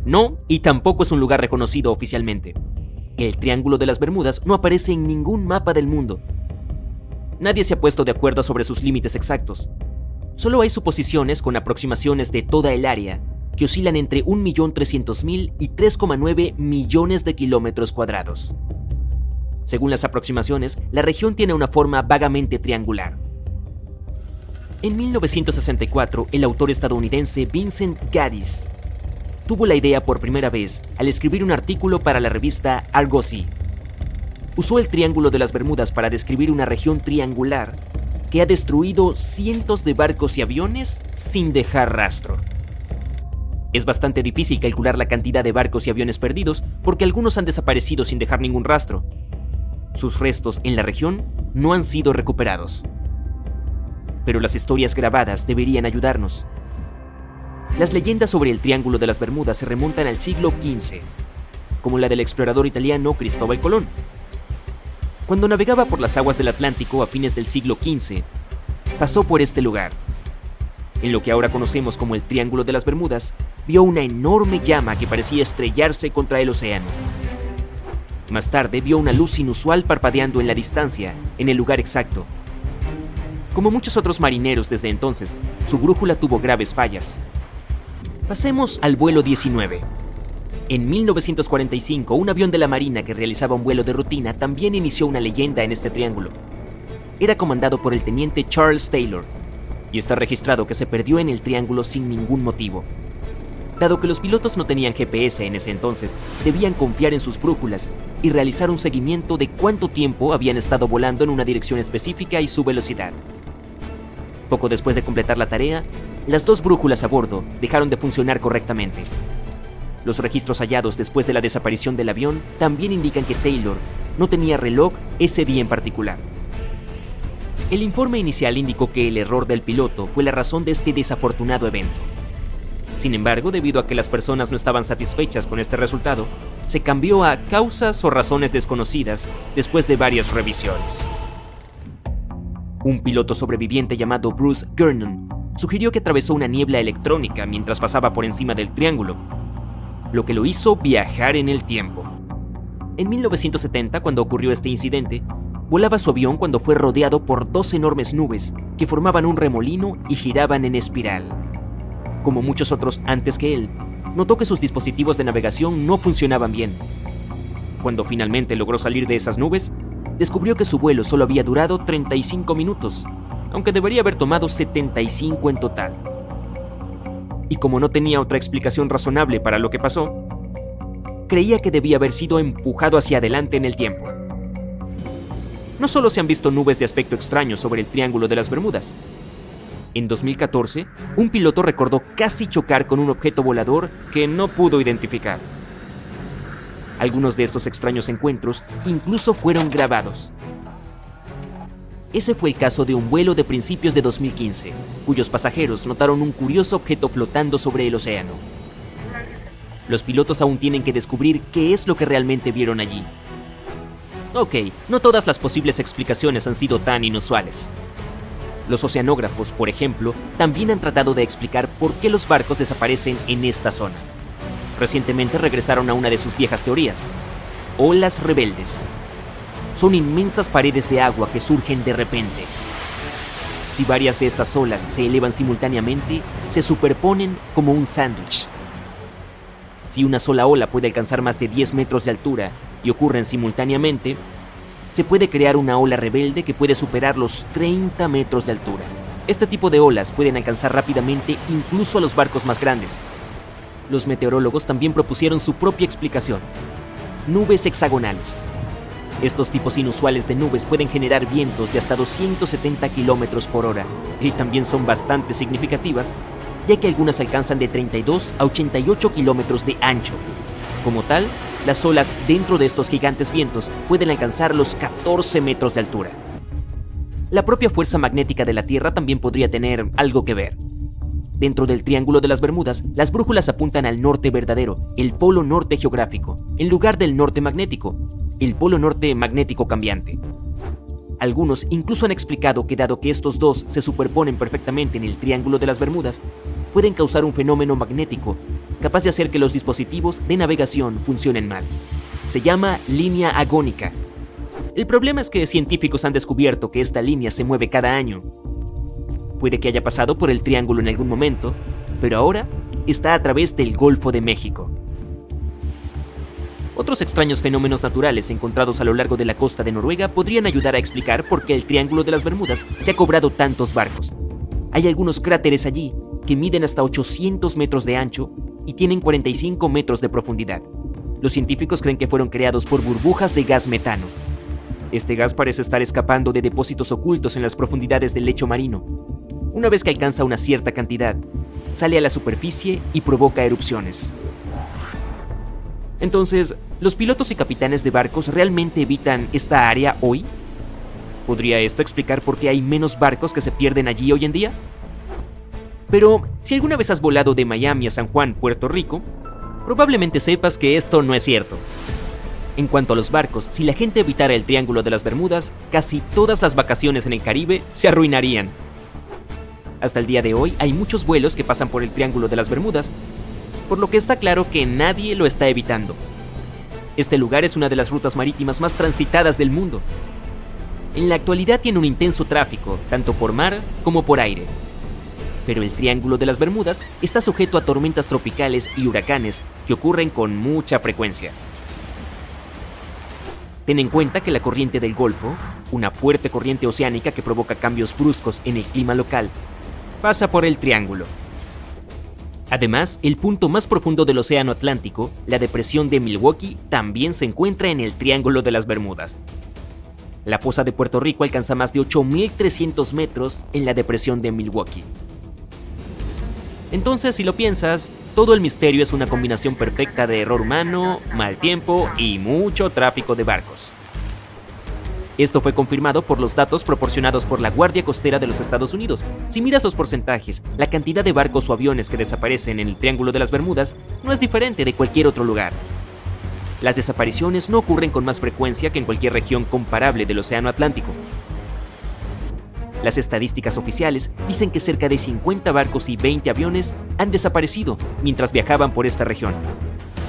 No, y tampoco es un lugar reconocido oficialmente. El Triángulo de las Bermudas no aparece en ningún mapa del mundo. Nadie se ha puesto de acuerdo sobre sus límites exactos. Solo hay suposiciones con aproximaciones de toda el área que oscilan entre 1.300.000 y 3,9 millones de kilómetros cuadrados. Según las aproximaciones, la región tiene una forma vagamente triangular. En 1964, el autor estadounidense Vincent Gaddis tuvo la idea por primera vez al escribir un artículo para la revista Argosy. Usó el Triángulo de las Bermudas para describir una región triangular que ha destruido cientos de barcos y aviones sin dejar rastro. Es bastante difícil calcular la cantidad de barcos y aviones perdidos porque algunos han desaparecido sin dejar ningún rastro. Sus restos en la región no han sido recuperados. Pero las historias grabadas deberían ayudarnos. Las leyendas sobre el Triángulo de las Bermudas se remontan al siglo XV, como la del explorador italiano Cristóbal Colón. Cuando navegaba por las aguas del Atlántico a fines del siglo XV, pasó por este lugar. En lo que ahora conocemos como el Triángulo de las Bermudas, vio una enorme llama que parecía estrellarse contra el océano. Más tarde vio una luz inusual parpadeando en la distancia, en el lugar exacto. Como muchos otros marineros desde entonces, su brújula tuvo graves fallas. Pasemos al vuelo 19. En 1945, un avión de la Marina que realizaba un vuelo de rutina también inició una leyenda en este triángulo. Era comandado por el teniente Charles Taylor, y está registrado que se perdió en el triángulo sin ningún motivo. Dado que los pilotos no tenían GPS en ese entonces, debían confiar en sus brújulas y realizar un seguimiento de cuánto tiempo habían estado volando en una dirección específica y su velocidad. Poco después de completar la tarea, las 2 brújulas a bordo dejaron de funcionar correctamente. Los registros hallados después de la desaparición del avión también indican que Taylor no tenía reloj ese día en particular. El informe inicial indicó que el error del piloto fue la razón de este desafortunado evento. Sin embargo, debido a que las personas no estaban satisfechas con este resultado, se cambió a causas o razones desconocidas después de varias revisiones. Un piloto sobreviviente llamado Bruce Gernon sugirió que atravesó una niebla electrónica mientras pasaba por encima del triángulo, lo que lo hizo viajar en el tiempo. En 1970, cuando ocurrió este incidente, volaba su avión cuando fue rodeado por 2 enormes nubes que formaban un remolino y giraban en espiral. Como muchos otros antes que él, notó que sus dispositivos de navegación no funcionaban bien. Cuando finalmente logró salir de esas nubes, descubrió que su vuelo solo había durado 35 minutos, aunque debería haber tomado 75 en total. Y como no tenía otra explicación razonable para lo que pasó, creía que debía haber sido empujado hacia adelante en el tiempo. no solo se han visto nubes de aspecto extraño sobre el Triángulo de las Bermudas. En 2014, un piloto recordó casi chocar con un objeto volador que no pudo identificar. Algunos de estos extraños encuentros incluso fueron grabados. Ese fue el caso de un vuelo de principios de 2015, cuyos pasajeros notaron un curioso objeto flotando sobre el océano. Los pilotos aún tienen que descubrir qué es lo que realmente vieron allí. Ok, no todas las posibles explicaciones han sido tan inusuales. Los oceanógrafos, por ejemplo, también han tratado de explicar por qué los barcos desaparecen en esta zona. Recientemente regresaron a una de sus viejas teorías: olas rebeldes. Son inmensas paredes de agua que surgen de repente. Si varias de estas olas se elevan simultáneamente, se superponen como un sándwich. Si una sola ola puede alcanzar más de 10 metros de altura y ocurren simultáneamente, se puede crear una ola rebelde que puede superar los 30 metros de altura. Este tipo de olas pueden alcanzar rápidamente incluso a los barcos más grandes. Los meteorólogos también propusieron su propia explicación: nubes hexagonales. Estos tipos inusuales de nubes pueden generar vientos de hasta 270 kilómetros por hora y también son bastante significativas, ya que algunas alcanzan de 32 a 88 kilómetros de ancho. Como tal, las olas dentro de estos gigantes vientos pueden alcanzar los 14 metros de altura. La propia fuerza magnética de la Tierra también podría tener algo que ver. Dentro del Triángulo de las Bermudas, las brújulas apuntan al norte verdadero, el polo norte geográfico, en lugar del norte magnético, el polo norte magnético cambiante. Algunos incluso han explicado que dado que estos dos se superponen perfectamente en el Triángulo de las Bermudas, pueden causar un fenómeno magnético capaz de hacer que los dispositivos de navegación funcionen mal. Se llama línea agónica. El problema es que científicos han descubierto que esta línea se mueve cada año. Puede que haya pasado por el Triángulo en algún momento, pero ahora está a través del Golfo de México. Otros extraños fenómenos naturales encontrados a lo largo de la costa de Noruega podrían ayudar a explicar por qué el Triángulo de las Bermudas se ha cobrado tantos barcos. Hay algunos cráteres allí que miden hasta 800 metros de ancho y tienen 45 metros de profundidad. Los científicos creen que fueron creados por burbujas de gas metano. Este gas parece estar escapando de depósitos ocultos en las profundidades del lecho marino. Una vez que alcanza una cierta cantidad, sale a la superficie y provoca erupciones. Entonces, ¿los pilotos y capitanes de barcos realmente evitan esta área hoy? ¿Podría esto explicar por qué hay menos barcos que se pierden allí hoy en día? Pero, si alguna vez has volado de Miami a San Juan, Puerto Rico, probablemente sepas que esto no es cierto. En cuanto a los barcos, si la gente evitara el Triángulo de las Bermudas, casi todas las vacaciones en el Caribe se arruinarían. Hasta el día de hoy hay muchos vuelos que pasan por el Triángulo de las Bermudas, por lo que está claro que nadie lo está evitando. Este lugar es una de las rutas marítimas más transitadas del mundo. En la actualidad tiene un intenso tráfico, tanto por mar como por aire. Pero el Triángulo de las Bermudas está sujeto a tormentas tropicales y huracanes que ocurren con mucha frecuencia. Ten en cuenta que la corriente del Golfo, una fuerte corriente oceánica que provoca cambios bruscos en el clima local, pasa por el Triángulo. Además, el punto más profundo del Océano Atlántico, la depresión de Milwaukee, también se encuentra en el Triángulo de las Bermudas. La fosa de Puerto Rico alcanza más de 8.300 metros en la depresión de Milwaukee. Entonces, si lo piensas, todo el misterio es una combinación perfecta de error humano, mal tiempo y mucho tráfico de barcos. Esto fue confirmado por los datos proporcionados por la Guardia Costera de los Estados Unidos. Si miras los porcentajes, la cantidad de barcos o aviones que desaparecen en el Triángulo de las Bermudas no es diferente de cualquier otro lugar. Las desapariciones no ocurren con más frecuencia que en cualquier región comparable del Océano Atlántico. Las estadísticas oficiales dicen que cerca de 50 barcos y 20 aviones han desaparecido mientras viajaban por esta región.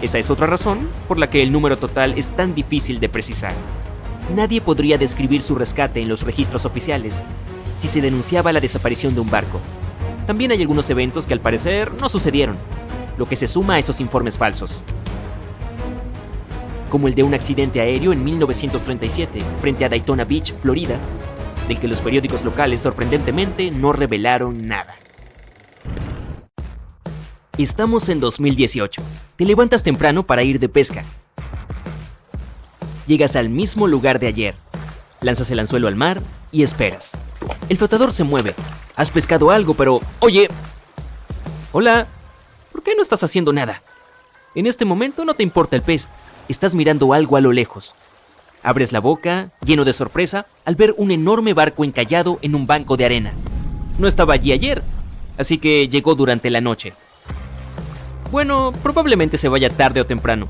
Esa es otra razón por la que el número total es tan difícil de precisar. Nadie podría describir su rescate en los registros oficiales si se denunciaba la desaparición de un barco. También hay algunos eventos que al parecer no sucedieron, lo que se suma a esos informes falsos. Como el de un accidente aéreo en 1937 frente a Daytona Beach, Florida, del que los periódicos locales sorprendentemente no revelaron nada. Estamos en 2018. Te levantas temprano para ir de pesca. Llegas al mismo lugar de ayer. Lanzas el anzuelo al mar y esperas. El flotador se mueve. Has pescado algo, pero... ¡Oye! Hola. ¿Por qué no estás haciendo nada? En este momento no te importa el pez. Estás mirando algo a lo lejos. Abres la boca, lleno de sorpresa, al ver un enorme barco encallado en un banco de arena. No estaba allí ayer, así que llegó durante la noche. Bueno, probablemente se vaya tarde o temprano.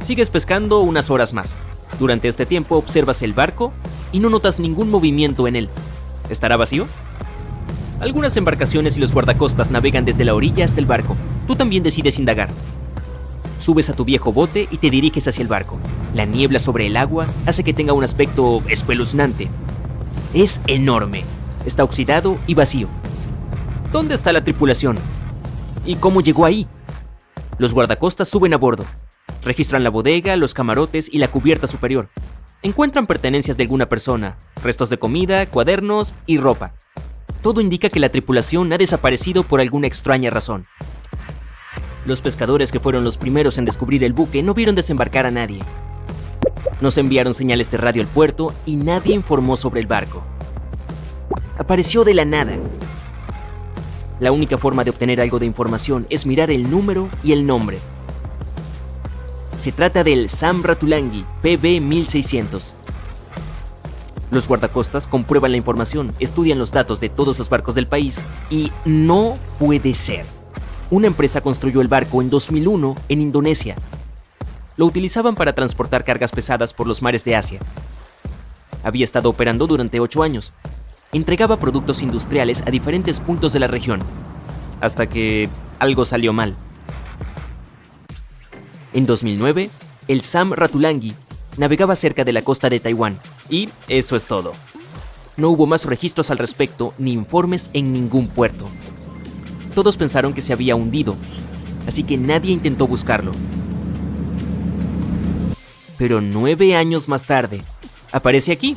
Sigues pescando unas horas más. Durante este tiempo observas el barco y no notas ningún movimiento en él. ¿Estará vacío? Algunas embarcaciones y los guardacostas navegan desde la orilla hasta el barco. Tú también decides indagar. Subes a tu viejo bote y te diriges hacia el barco. La niebla sobre el agua hace que tenga un aspecto espeluznante. Es enorme. Está oxidado y vacío. ¿Dónde está la tripulación? ¿Y cómo llegó ahí? Los guardacostas suben a bordo. Registran la bodega, los camarotes y la cubierta superior. Encuentran pertenencias de alguna persona, restos de comida, cuadernos y ropa. Todo indica que la tripulación ha desaparecido por alguna extraña razón. Los pescadores, que fueron los primeros en descubrir el buque, no vieron desembarcar a nadie. No se enviaron señales de radio al puerto y nadie informó sobre el barco. Apareció de la nada. La única forma de obtener algo de información es mirar el número y el nombre. Se trata del Sam Ratulangi PB 1600. Los guardacostas comprueban la información, estudian los datos de todos los barcos del país y no puede ser. Una empresa construyó el barco en 2001 en Indonesia. Lo utilizaban para transportar cargas pesadas por los mares de Asia. Había estado operando durante 8 años. Entregaba productos industriales a diferentes puntos de la región, hasta que algo salió mal. En 2009, el Sam Ratulangi navegaba cerca de la costa de Taiwán, y eso es todo. No hubo más registros al respecto ni informes en ningún puerto. Todos pensaron que se había hundido, así que nadie intentó buscarlo. Pero 9 años más tarde, aparece aquí,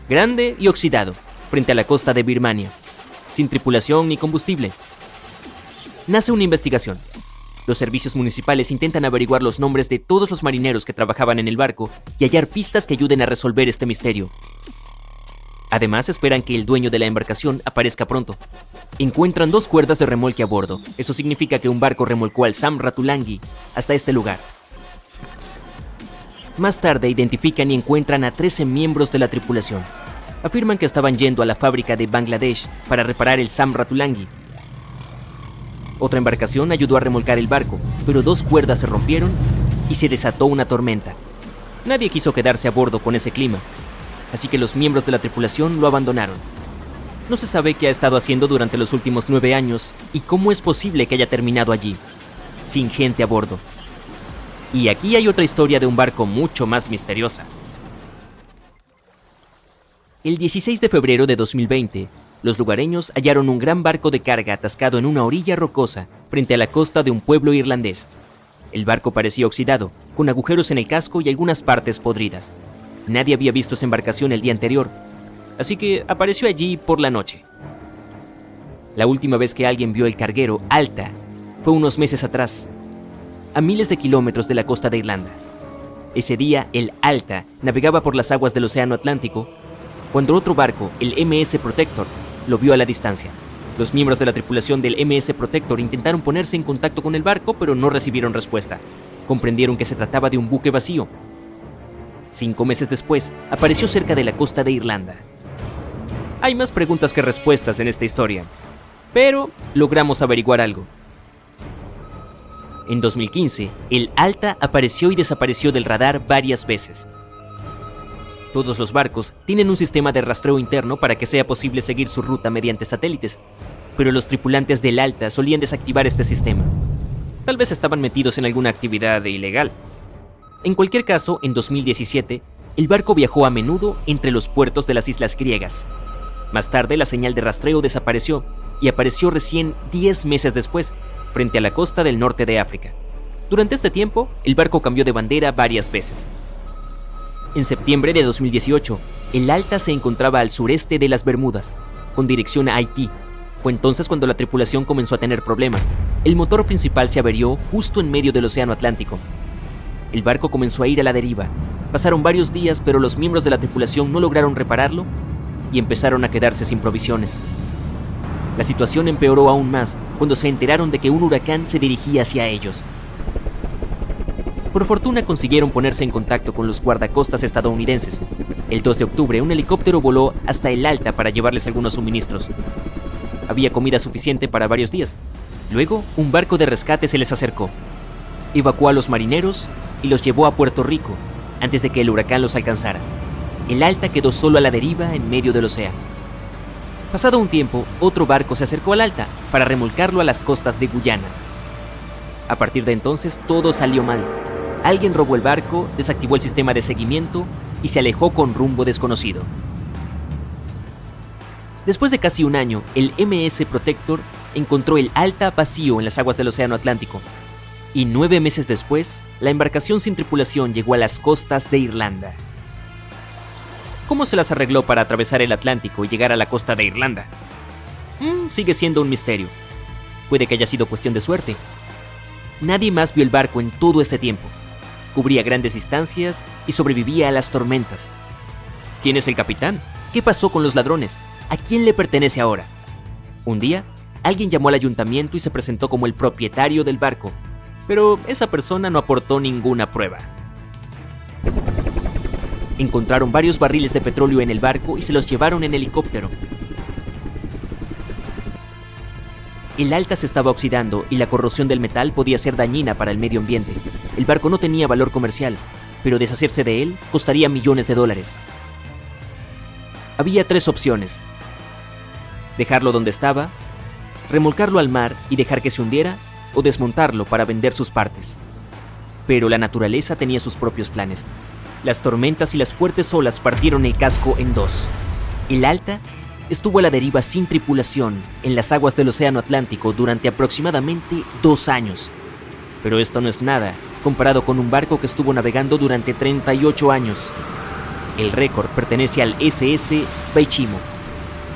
grande y oxidado, frente a la costa de Birmania, sin tripulación ni combustible. Nace una investigación. Los servicios municipales intentan averiguar los nombres de todos los marineros que trabajaban en el barco y hallar pistas que ayuden a resolver este misterio. Además, esperan que el dueño de la embarcación aparezca pronto. Encuentran 2 cuerdas de remolque a bordo. Eso significa que un barco remolcó al Sam Ratulangi hasta este lugar. Más tarde identifican y encuentran a 13 miembros de la tripulación. Afirman que estaban yendo a la fábrica de Bangladesh para reparar el Sam Ratulangi. Otra embarcación ayudó a remolcar el barco, pero 2 cuerdas se rompieron y se desató una tormenta. Nadie quiso quedarse a bordo con ese clima, así que los miembros de la tripulación lo abandonaron. No se sabe qué ha estado haciendo durante los últimos 9 años y cómo es posible que haya terminado allí, sin gente a bordo. Y aquí hay otra historia de un barco mucho más misteriosa. El 16 de febrero de 2020, los lugareños hallaron un gran barco de carga atascado en una orilla rocosa frente a la costa de un pueblo irlandés. El barco parecía oxidado, con agujeros en el casco y algunas partes podridas. Nadie había visto esa embarcación el día anterior, así que apareció allí por la noche. La última vez que alguien vio el carguero Alta fue unos meses atrás, a miles de kilómetros de la costa de Irlanda. Ese día, el Alta navegaba por las aguas del Océano Atlántico, cuando otro barco, el MS Protector, lo vio a la distancia. Los miembros de la tripulación del MS Protector intentaron ponerse en contacto con el barco, pero no recibieron respuesta. Comprendieron que se trataba de un buque vacío. 5 meses después, apareció cerca de la costa de Irlanda. Hay más preguntas que respuestas en esta historia, pero logramos averiguar algo. En 2015, el Alta apareció y desapareció del radar varias veces. Todos los barcos tienen un sistema de rastreo interno para que sea posible seguir su ruta mediante satélites, pero los tripulantes del Alta solían desactivar este sistema. Tal vez estaban metidos en alguna actividad ilegal. En cualquier caso, en 2017, el barco viajó a menudo entre los puertos de las islas griegas. Más tarde, la señal de rastreo desapareció y apareció recién 10 meses después, frente a la costa del norte de África. Durante este tiempo, el barco cambió de bandera varias veces. En septiembre de 2018, el Alta se encontraba al sureste de las Bermudas, con dirección a Haití. Fue entonces cuando la tripulación comenzó a tener problemas. El motor principal se averió justo en medio del Océano Atlántico. El barco comenzó a ir a la deriva. Pasaron varios días, pero los miembros de la tripulación no lograron repararlo y empezaron a quedarse sin provisiones. La situación empeoró aún más cuando se enteraron de que un huracán se dirigía hacia ellos. Por fortuna consiguieron ponerse en contacto con los guardacostas estadounidenses. El 2 de octubre, un helicóptero voló hasta el Alta para llevarles algunos suministros. Había comida suficiente para varios días. Luego, un barco de rescate se les acercó. Evacuó a los marineros y los llevó a Puerto Rico antes de que el huracán los alcanzara. El Alta quedó solo a la deriva en medio del océano. Pasado un tiempo, otro barco se acercó al Alta para remolcarlo a las costas de Guyana. A partir de entonces, todo salió mal. Alguien robó el barco, desactivó el sistema de seguimiento y se alejó con rumbo desconocido. Después de casi un año, el MS Protector encontró el Alta vacío en las aguas del Océano Atlántico. Y 9 meses después, la embarcación sin tripulación llegó a las costas de Irlanda. ¿Cómo se las arregló para atravesar el Atlántico y llegar a la costa de Irlanda? Sigue siendo un misterio. Puede que haya sido cuestión de suerte. Nadie más vio el barco en todo este tiempo. Cubría grandes distancias y sobrevivía a las tormentas. ¿Quién es el capitán? ¿Qué pasó con los ladrones? ¿A quién le pertenece ahora? Un día, alguien llamó al ayuntamiento y se presentó como el propietario del barco, pero esa persona no aportó ninguna prueba. Encontraron varios barriles de petróleo en el barco y se los llevaron en helicóptero. El Alta se estaba oxidando y la corrosión del metal podía ser dañina para el medio ambiente. El barco no tenía valor comercial, pero deshacerse de él costaría millones de dólares. Había 3 opciones: dejarlo donde estaba, remolcarlo al mar y dejar que se hundiera, o desmontarlo para vender sus partes. Pero la naturaleza tenía sus propios planes. Las tormentas y las fuertes olas partieron el casco en 2. El Alta estuvo a la deriva sin tripulación en las aguas del Océano Atlántico durante aproximadamente 2 años. Pero esto no es nada comparado con un barco que estuvo navegando durante 38 años. El récord pertenece al SS Baichimo.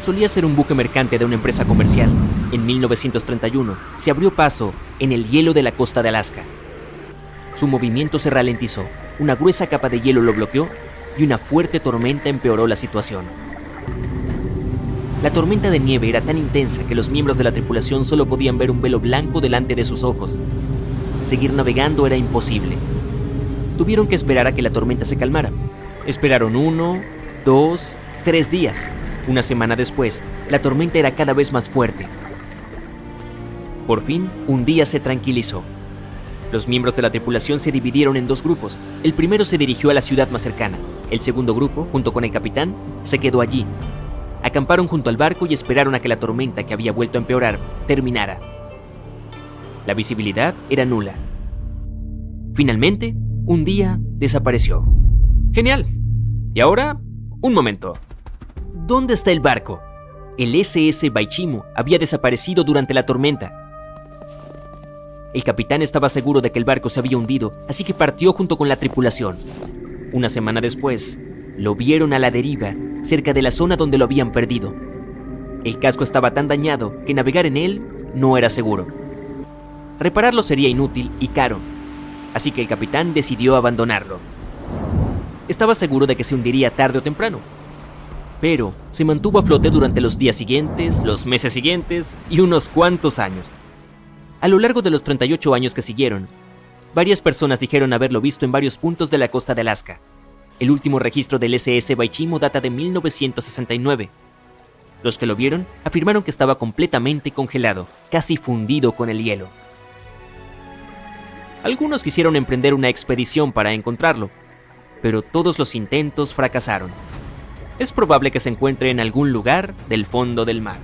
Solía ser un buque mercante de una empresa comercial. En 1931 se abrió paso en el hielo de la costa de Alaska. Su movimiento se ralentizó, una gruesa capa de hielo lo bloqueó y una fuerte tormenta empeoró la situación. La tormenta de nieve era tan intensa que los miembros de la tripulación solo podían ver un velo blanco delante de sus ojos. Seguir navegando era imposible. Tuvieron que esperar a que la tormenta se calmara. Esperaron 1, 2, 3 días. Una semana después, la tormenta era cada vez más fuerte. Por fin, un día se tranquilizó. Los miembros de la tripulación se dividieron en 2 grupos. El primero se dirigió a la ciudad más cercana. El segundo grupo, junto con el capitán, se quedó allí. Acamparon junto al barco y esperaron a que la tormenta, que había vuelto a empeorar, terminara. La visibilidad era nula. Finalmente, un día desapareció. ¡Genial! Y ahora, un momento. ¿Dónde está el barco? El SS Baichimo había desaparecido durante la tormenta. El capitán estaba seguro de que el barco se había hundido, así que partió junto con la tripulación. Una semana después, lo vieron a la deriva, cerca de la zona donde lo habían perdido. El casco estaba tan dañado que navegar en él no era seguro. Repararlo sería inútil y caro, así que el capitán decidió abandonarlo. Estaba seguro de que se hundiría tarde o temprano, pero se mantuvo a flote durante los días siguientes, los meses siguientes y unos cuantos años. A lo largo de los 38 años que siguieron, varias personas dijeron haberlo visto en varios puntos de la costa de Alaska. El último registro del SS Baichimo data de 1969. Los que lo vieron afirmaron que estaba completamente congelado, casi fundido con el hielo. Algunos quisieron emprender una expedición para encontrarlo, pero todos los intentos fracasaron. Es probable que se encuentre en algún lugar del fondo del mar.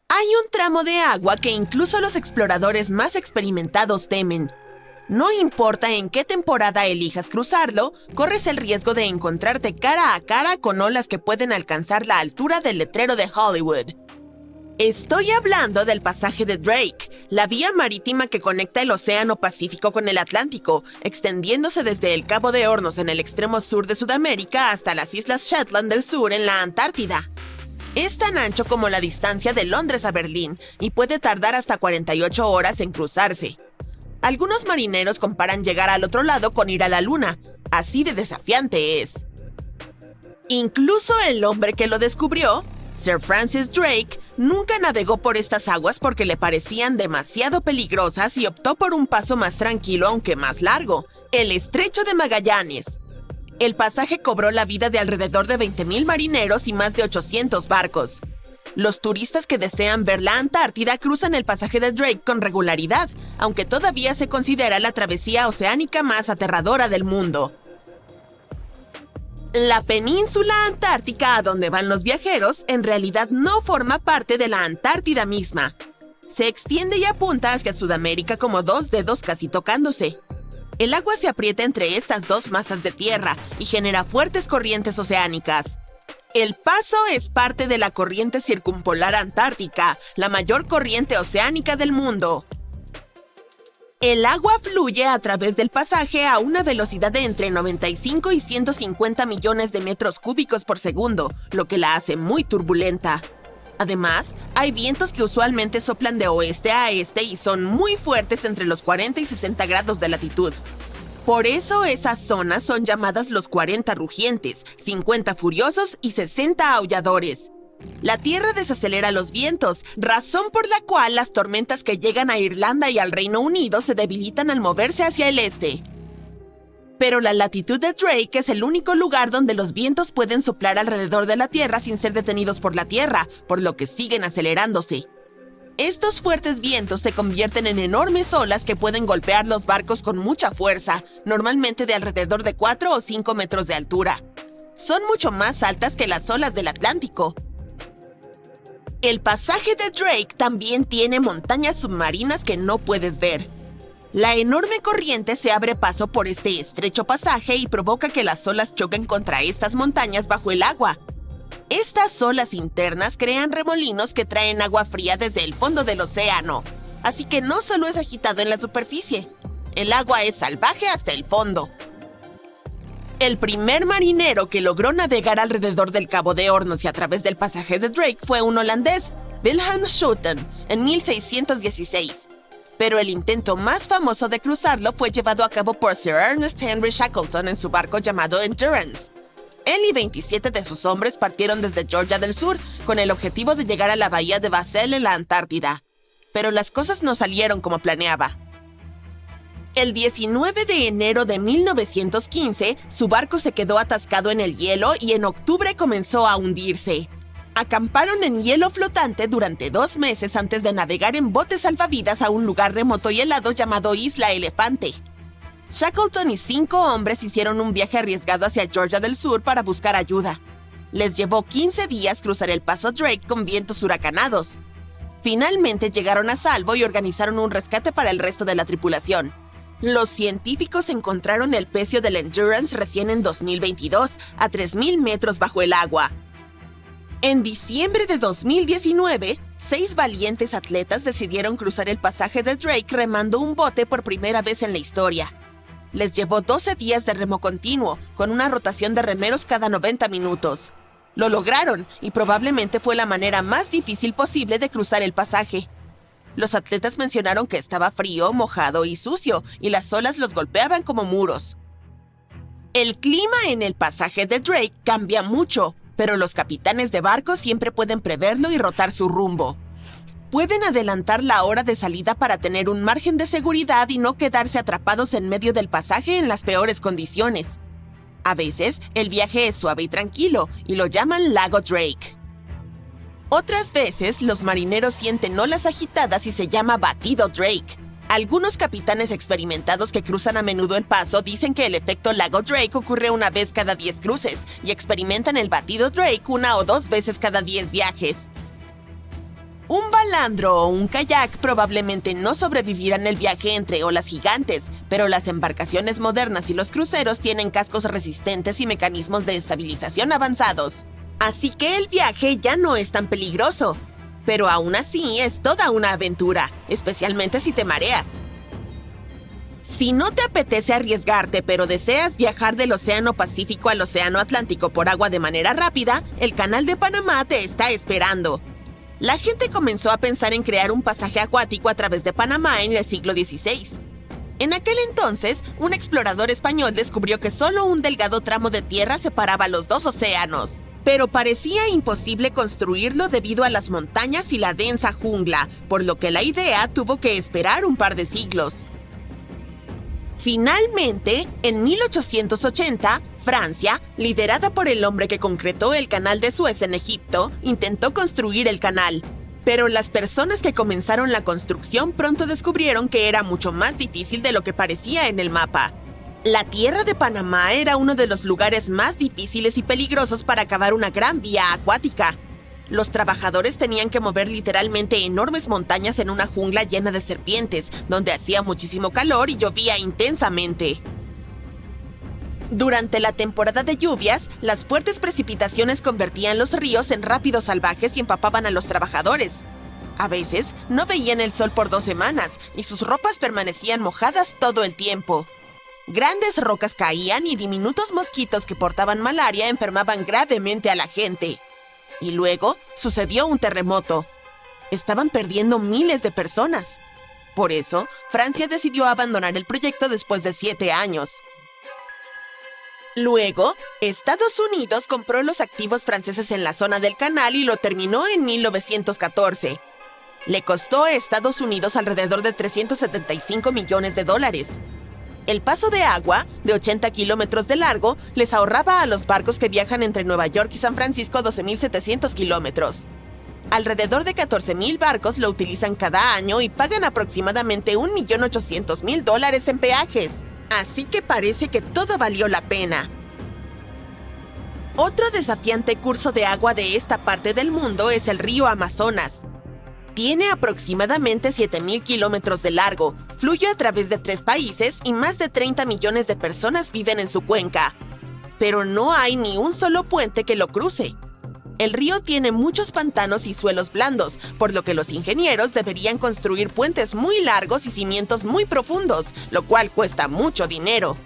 Hay un tramo de agua que incluso los exploradores más experimentados temen. No importa en qué temporada elijas cruzarlo, corres el riesgo de encontrarte cara a cara con olas que pueden alcanzar la altura del letrero de Hollywood. Estoy hablando del pasaje de Drake, la vía marítima que conecta el Océano Pacífico con el Atlántico, extendiéndose desde el Cabo de Hornos en el extremo sur de Sudamérica hasta las Islas Shetland del Sur en la Antártida. Es tan ancho como la distancia de Londres a Berlín y puede tardar hasta 48 horas en cruzarse. Algunos marineros comparan llegar al otro lado con ir a la luna. Así de desafiante es. Incluso el hombre que lo descubrió, Sir Francis Drake, nunca navegó por estas aguas porque le parecían demasiado peligrosas y optó por un paso más tranquilo aunque más largo, el Estrecho de Magallanes. El pasaje cobró la vida de alrededor de 20,000 marineros y más de 800 barcos. Los turistas que desean ver la Antártida cruzan el pasaje de Drake con regularidad, aunque todavía se considera la travesía oceánica más aterradora del mundo. La península antártica a donde van los viajeros en realidad no forma parte de la Antártida misma. Se extiende y apunta hacia Sudamérica como dos dedos casi tocándose. El agua se aprieta entre estas dos masas de tierra y genera fuertes corrientes oceánicas. El paso es parte de la corriente circumpolar antártica, la mayor corriente oceánica del mundo. El agua fluye a través del pasaje a una velocidad de entre 95 y 150 millones de metros cúbicos por segundo, lo que la hace muy turbulenta. Además, hay vientos que usualmente soplan de oeste a este y son muy fuertes entre los 40 y 60 grados de latitud. Por eso esas zonas son llamadas los 40 rugientes, 50 furiosos y 60 aulladores. La tierra desacelera los vientos, razón por la cual las tormentas que llegan a Irlanda y al Reino Unido se debilitan al moverse hacia el este. Pero la latitud de Drake es el único lugar donde los vientos pueden soplar alrededor de la Tierra sin ser detenidos por la Tierra, por lo que siguen acelerándose. Estos fuertes vientos se convierten en enormes olas que pueden golpear los barcos con mucha fuerza, normalmente de alrededor de 4 o 5 metros de altura. Son mucho más altas que las olas del Atlántico. El pasaje de Drake también tiene montañas submarinas que no puedes ver. La enorme corriente se abre paso por este estrecho pasaje y provoca que las olas choquen contra estas montañas bajo el agua. Estas olas internas crean remolinos que traen agua fría desde el fondo del océano, así que no solo es agitado en la superficie, el agua es salvaje hasta el fondo. El primer marinero que logró navegar alrededor del Cabo de Hornos y a través del pasaje de Drake fue un holandés, Wilhelm Schouten, en 1616. Pero el intento más famoso de cruzarlo fue llevado a cabo por Sir Ernest Henry Shackleton en su barco llamado Endurance. Él y 27 de sus hombres partieron desde Georgia del Sur con el objetivo de llegar a la bahía de Bassel en la Antártida. Pero las cosas no salieron como planeaba. El 19 de enero de 1915, su barco se quedó atascado en el hielo y en octubre comenzó a hundirse. Acamparon en hielo flotante durante 2 meses antes de navegar en botes salvavidas a un lugar remoto y helado llamado Isla Elefante. Shackleton y 5 hombres hicieron un viaje arriesgado hacia Georgia del Sur para buscar ayuda. Les llevó 15 días cruzar el paso Drake con vientos huracanados. Finalmente llegaron a salvo y organizaron un rescate para el resto de la tripulación. Los científicos encontraron el pecio del Endurance recién en 2022, a 3,000 metros bajo el agua. En diciembre de 2019, 6 valientes atletas decidieron cruzar el pasaje de Drake remando un bote por primera vez en la historia. Les llevó 12 días de remo continuo, con una rotación de remeros cada 90 minutos. Lo lograron, y probablemente fue la manera más difícil posible de cruzar el pasaje. Los atletas mencionaron que estaba frío, mojado y sucio, y las olas los golpeaban como muros. El clima en el pasaje de Drake cambia mucho, pero los capitanes de barcos siempre pueden preverlo y rotar su rumbo. Pueden adelantar la hora de salida para tener un margen de seguridad y no quedarse atrapados en medio del pasaje en las peores condiciones. A veces, el viaje es suave y tranquilo, y lo llaman Lago Drake. Otras veces, los marineros sienten olas agitadas y se llama batido Drake. Algunos capitanes experimentados que cruzan a menudo el paso dicen que el efecto Lago Drake ocurre una vez cada 10 cruces y experimentan el batido Drake 1 o 2 veces cada 10 viajes. Un balandro o un kayak probablemente no sobrevivirán el viaje entre olas gigantes, pero las embarcaciones modernas y los cruceros tienen cascos resistentes y mecanismos de estabilización avanzados. Así que el viaje ya no es tan peligroso. Pero aún así es toda una aventura, especialmente si te mareas. Si no te apetece arriesgarte, pero deseas viajar del Océano Pacífico al Océano Atlántico por agua de manera rápida, el Canal de Panamá te está esperando. La gente comenzó a pensar en crear un pasaje acuático a través de Panamá en el siglo XVI. En aquel entonces, un explorador español descubrió que solo un delgado tramo de tierra separaba los dos océanos. Pero parecía imposible construirlo debido a las montañas y la densa jungla, por lo que la idea tuvo que esperar un par de siglos. Finalmente, en 1880, Francia, liderada por el hombre que concretó el Canal de Suez en Egipto, intentó construir el canal. Pero las personas que comenzaron la construcción pronto descubrieron que era mucho más difícil de lo que parecía en el mapa. La tierra de Panamá era uno de los lugares más difíciles y peligrosos para cavar una gran vía acuática. Los trabajadores tenían que mover literalmente enormes montañas en una jungla llena de serpientes, donde hacía muchísimo calor y llovía intensamente. Durante la temporada de lluvias, las fuertes precipitaciones convertían los ríos en rápidos salvajes y empapaban a los trabajadores. A veces, no veían el sol por 2 semanas y sus ropas permanecían mojadas todo el tiempo. Grandes rocas caían y diminutos mosquitos que portaban malaria enfermaban gravemente a la gente. Y luego sucedió un terremoto. Estaban perdiendo miles de personas. Por eso, Francia decidió abandonar el proyecto después de 7 años. Luego, Estados Unidos compró los activos franceses en la zona del canal y lo terminó en 1914. Le costó a Estados Unidos alrededor de $375 millones. El paso de agua, de 80 kilómetros de largo, les ahorraba a los barcos que viajan entre Nueva York y San Francisco 12.700 kilómetros. Alrededor de 14.000 barcos lo utilizan cada año y pagan aproximadamente $1.800.000 en peajes. Así que parece que todo valió la pena. Otro desafiante curso de agua de esta parte del mundo es el río Amazonas. Tiene aproximadamente 7.000 kilómetros de largo, fluye a través de 3 países y más de 30 millones de personas viven en su cuenca. Pero no hay ni un solo puente que lo cruce. El río tiene muchos pantanos y suelos blandos, por lo que los ingenieros deberían construir puentes muy largos y cimientos muy profundos, lo cual cuesta mucho dinero.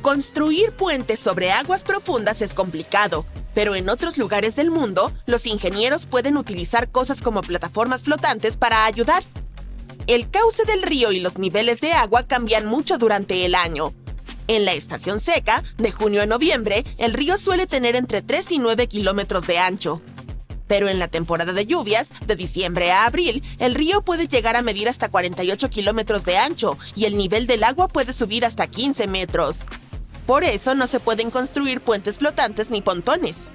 Construir puentes sobre aguas profundas es complicado, pero en otros lugares del mundo, los ingenieros pueden utilizar cosas como plataformas flotantes para ayudar. El cauce del río y los niveles de agua cambian mucho durante el año. En la estación seca, de junio a noviembre, el río suele tener entre 3 y 9 kilómetros de ancho. Pero en la temporada de lluvias, de diciembre a abril, el río puede llegar a medir hasta 48 kilómetros de ancho y el nivel del agua puede subir hasta 15 metros. Por eso no se pueden construir puentes flotantes ni pontones.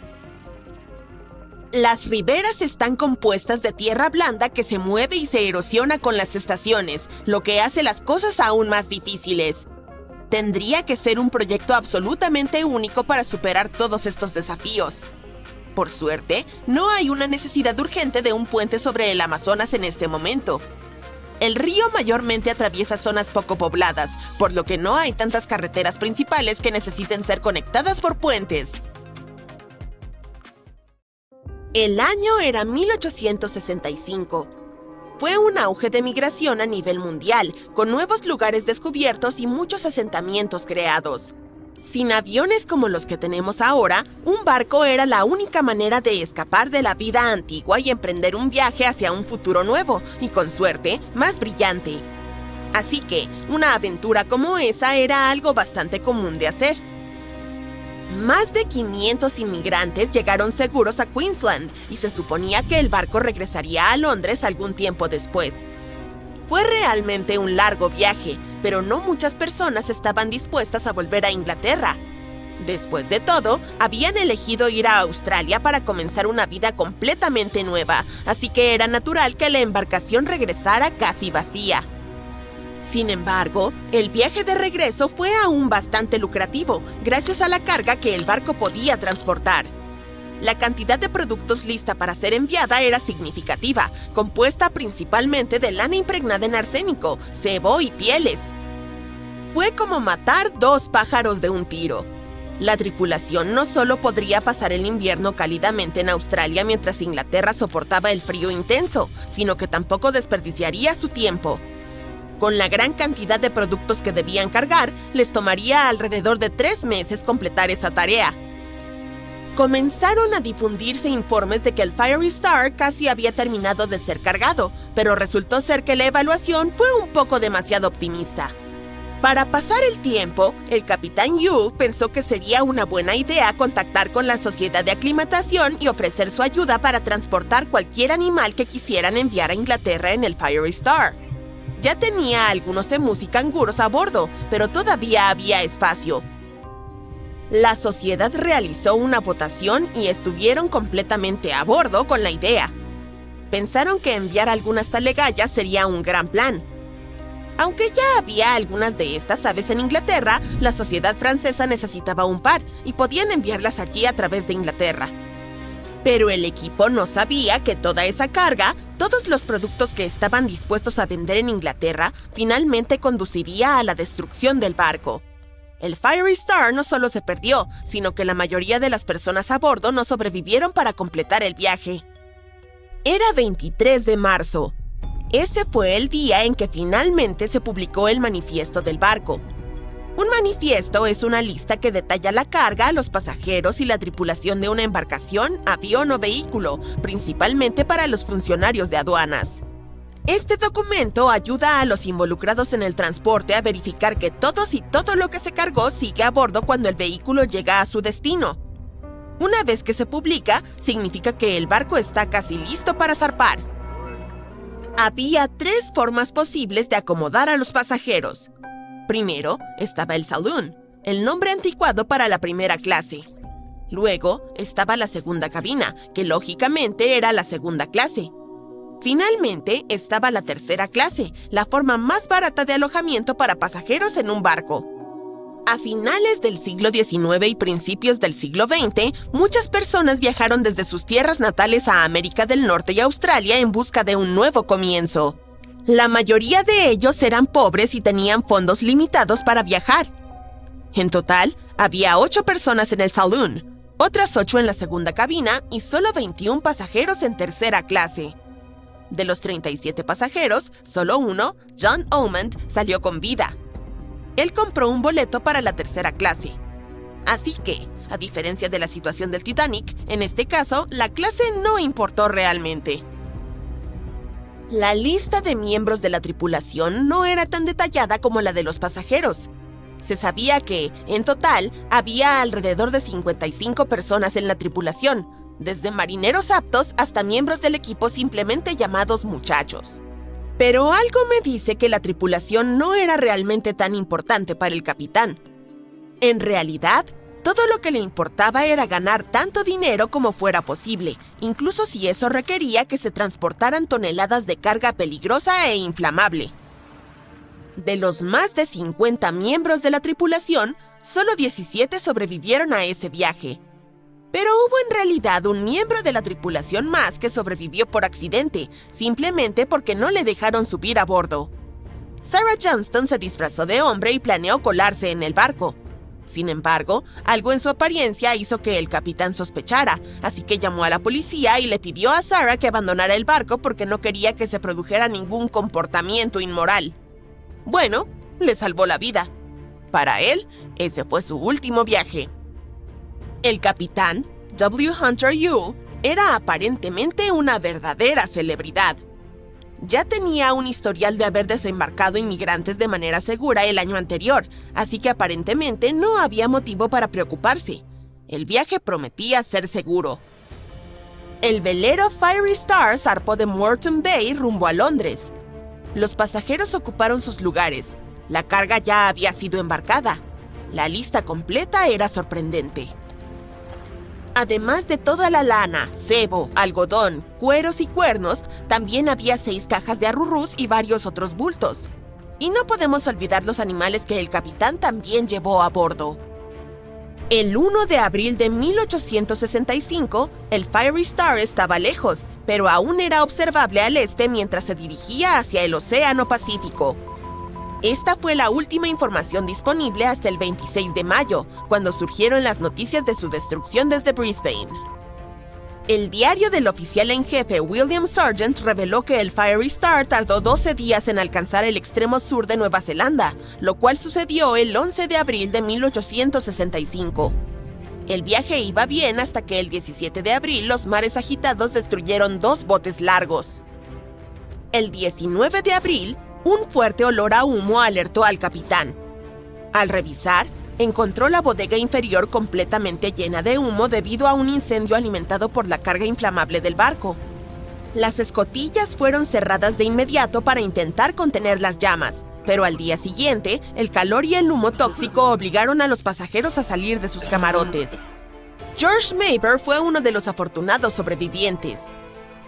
Las riberas están compuestas de tierra blanda que se mueve y se erosiona con las estaciones, lo que hace las cosas aún más difíciles. Tendría que ser un proyecto absolutamente único para superar todos estos desafíos. Por suerte, no hay una necesidad urgente de un puente sobre el Amazonas en este momento. El río mayormente atraviesa zonas poco pobladas, por lo que no hay tantas carreteras principales que necesiten ser conectadas por puentes. El año era 1865. Fue un auge de migración a nivel mundial, con nuevos lugares descubiertos y muchos asentamientos creados. Sin aviones como los que tenemos ahora, un barco era la única manera de escapar de la vida antigua y emprender un viaje hacia un futuro nuevo, y con suerte, más brillante. Así que, una aventura como esa era algo bastante común de hacer. Más de 500 inmigrantes llegaron seguros a Queensland y se suponía que el barco regresaría a Londres algún tiempo después. Fue realmente un largo viaje, pero no muchas personas estaban dispuestas a volver a Inglaterra. Después de todo, habían elegido ir a Australia para comenzar una vida completamente nueva, así que era natural que la embarcación regresara casi vacía. Sin embargo, el viaje de regreso fue aún bastante lucrativo, gracias a la carga que el barco podía transportar. La cantidad de productos lista para ser enviada era significativa, compuesta principalmente de lana impregnada en arsénico, sebo y pieles. Fue como matar 2 pájaros de un tiro. La tripulación no solo podría pasar el invierno cálidamente en Australia mientras Inglaterra soportaba el frío intenso, sino que tampoco desperdiciaría su tiempo. Con la gran cantidad de productos que debían cargar, les tomaría alrededor de 3 meses completar esa tarea. Comenzaron a difundirse informes de que el Fiery Star casi había terminado de ser cargado, pero resultó ser que la evaluación fue un poco demasiado optimista. Para pasar el tiempo, el capitán Yule pensó que sería una buena idea contactar con la sociedad de aclimatación y ofrecer su ayuda para transportar cualquier animal que quisieran enviar a Inglaterra en el Fiery Star. Ya tenía algunos emus y canguros a bordo, pero todavía había espacio. La sociedad realizó una votación y estuvieron completamente a bordo con la idea. Pensaron que enviar algunas talegallas sería un gran plan. Aunque ya había algunas de estas aves en Inglaterra, la sociedad francesa necesitaba un par y podían enviarlas allí a través de Inglaterra. Pero el equipo no sabía que toda esa carga, todos los productos que estaban dispuestos a vender en Inglaterra, finalmente conduciría a la destrucción del barco. El Fiery Star no solo se perdió, sino que la mayoría de las personas a bordo no sobrevivieron para completar el viaje. Era 23 de marzo. Ese fue el día en que finalmente se publicó el manifiesto del barco. Un manifiesto es una lista que detalla la carga, los pasajeros y la tripulación de una embarcación, avión o vehículo, principalmente para los funcionarios de aduanas. Este documento ayuda a los involucrados en el transporte a verificar que todos y todo lo que se cargó sigue a bordo cuando el vehículo llega a su destino. Una vez que se publica, significa que el barco está casi listo para zarpar. Había 3 formas posibles de acomodar a los pasajeros. Primero, estaba el saloon, el nombre anticuado para la primera clase. Luego, estaba la segunda cabina, que lógicamente era la segunda clase. Finalmente, estaba la tercera clase, la forma más barata de alojamiento para pasajeros en un barco. A finales del siglo XIX y principios del siglo XX, muchas personas viajaron desde sus tierras natales a América del Norte y Australia en busca de un nuevo comienzo. La mayoría de ellos eran pobres y tenían fondos limitados para viajar. En total, había 8 personas en el saloon, otras 8 en la segunda cabina y solo 21 pasajeros en tercera clase. De los 37 pasajeros, solo uno, John Omand, salió con vida. Él compró un boleto para la tercera clase. Así que, a diferencia de la situación del Titanic, en este caso, la clase no importó realmente. La lista de miembros de la tripulación no era tan detallada como la de los pasajeros. Se sabía que, en total, había alrededor de 55 personas en la tripulación, desde marineros aptos hasta miembros del equipo simplemente llamados muchachos. Pero algo me dice que la tripulación no era realmente tan importante para el capitán. En realidad, todo lo que le importaba era ganar tanto dinero como fuera posible, incluso si eso requería que se transportaran toneladas de carga peligrosa e inflamable. De los más de 50 miembros de la tripulación, solo 17 sobrevivieron a ese viaje. Pero hubo en realidad un miembro de la tripulación más que sobrevivió por accidente, simplemente porque no le dejaron subir a bordo. Sarah Johnston se disfrazó de hombre y planeó colarse en el barco. Sin embargo, algo en su apariencia hizo que el capitán sospechara, así que llamó a la policía y le pidió a Sarah que abandonara el barco porque no quería que se produjera ningún comportamiento inmoral. Bueno, le salvó la vida. Para él, ese fue su último viaje. El capitán, W. Hunter Yule, era aparentemente una verdadera celebridad. Ya tenía un historial de haber desembarcado inmigrantes de manera segura el año anterior, así que aparentemente no había motivo para preocuparse. El viaje prometía ser seguro. El velero Fiery Star zarpó de Moreton Bay rumbo a Londres. Los pasajeros ocuparon sus lugares. La carga ya había sido embarcada. La lista completa era sorprendente. Además de toda la lana, cebo, algodón, cueros y cuernos, también había 6 cajas de arrurús y varios otros bultos. Y no podemos olvidar los animales que el capitán también llevó a bordo. El 1 de abril de 1865, el Fiery Star estaba lejos, pero aún era observable al este mientras se dirigía hacia el Océano Pacífico. Esta fue la última información disponible hasta el 26 de mayo, cuando surgieron las noticias de su destrucción desde Brisbane. El diario del oficial en jefe William Sargent reveló que el Fiery Star tardó 12 días en alcanzar el extremo sur de Nueva Zelanda, lo cual sucedió el 11 de abril de 1865. El viaje iba bien hasta que el 17 de abril los mares agitados destruyeron 2 botes largos. El 19 de abril, un fuerte olor a humo alertó al capitán. Al revisar, encontró la bodega inferior completamente llena de humo debido a un incendio alimentado por la carga inflamable del barco. Las escotillas fueron cerradas de inmediato para intentar contener las llamas, pero al día siguiente, el calor y el humo tóxico obligaron a los pasajeros a salir de sus camarotes. George Mayber fue uno de los afortunados sobrevivientes.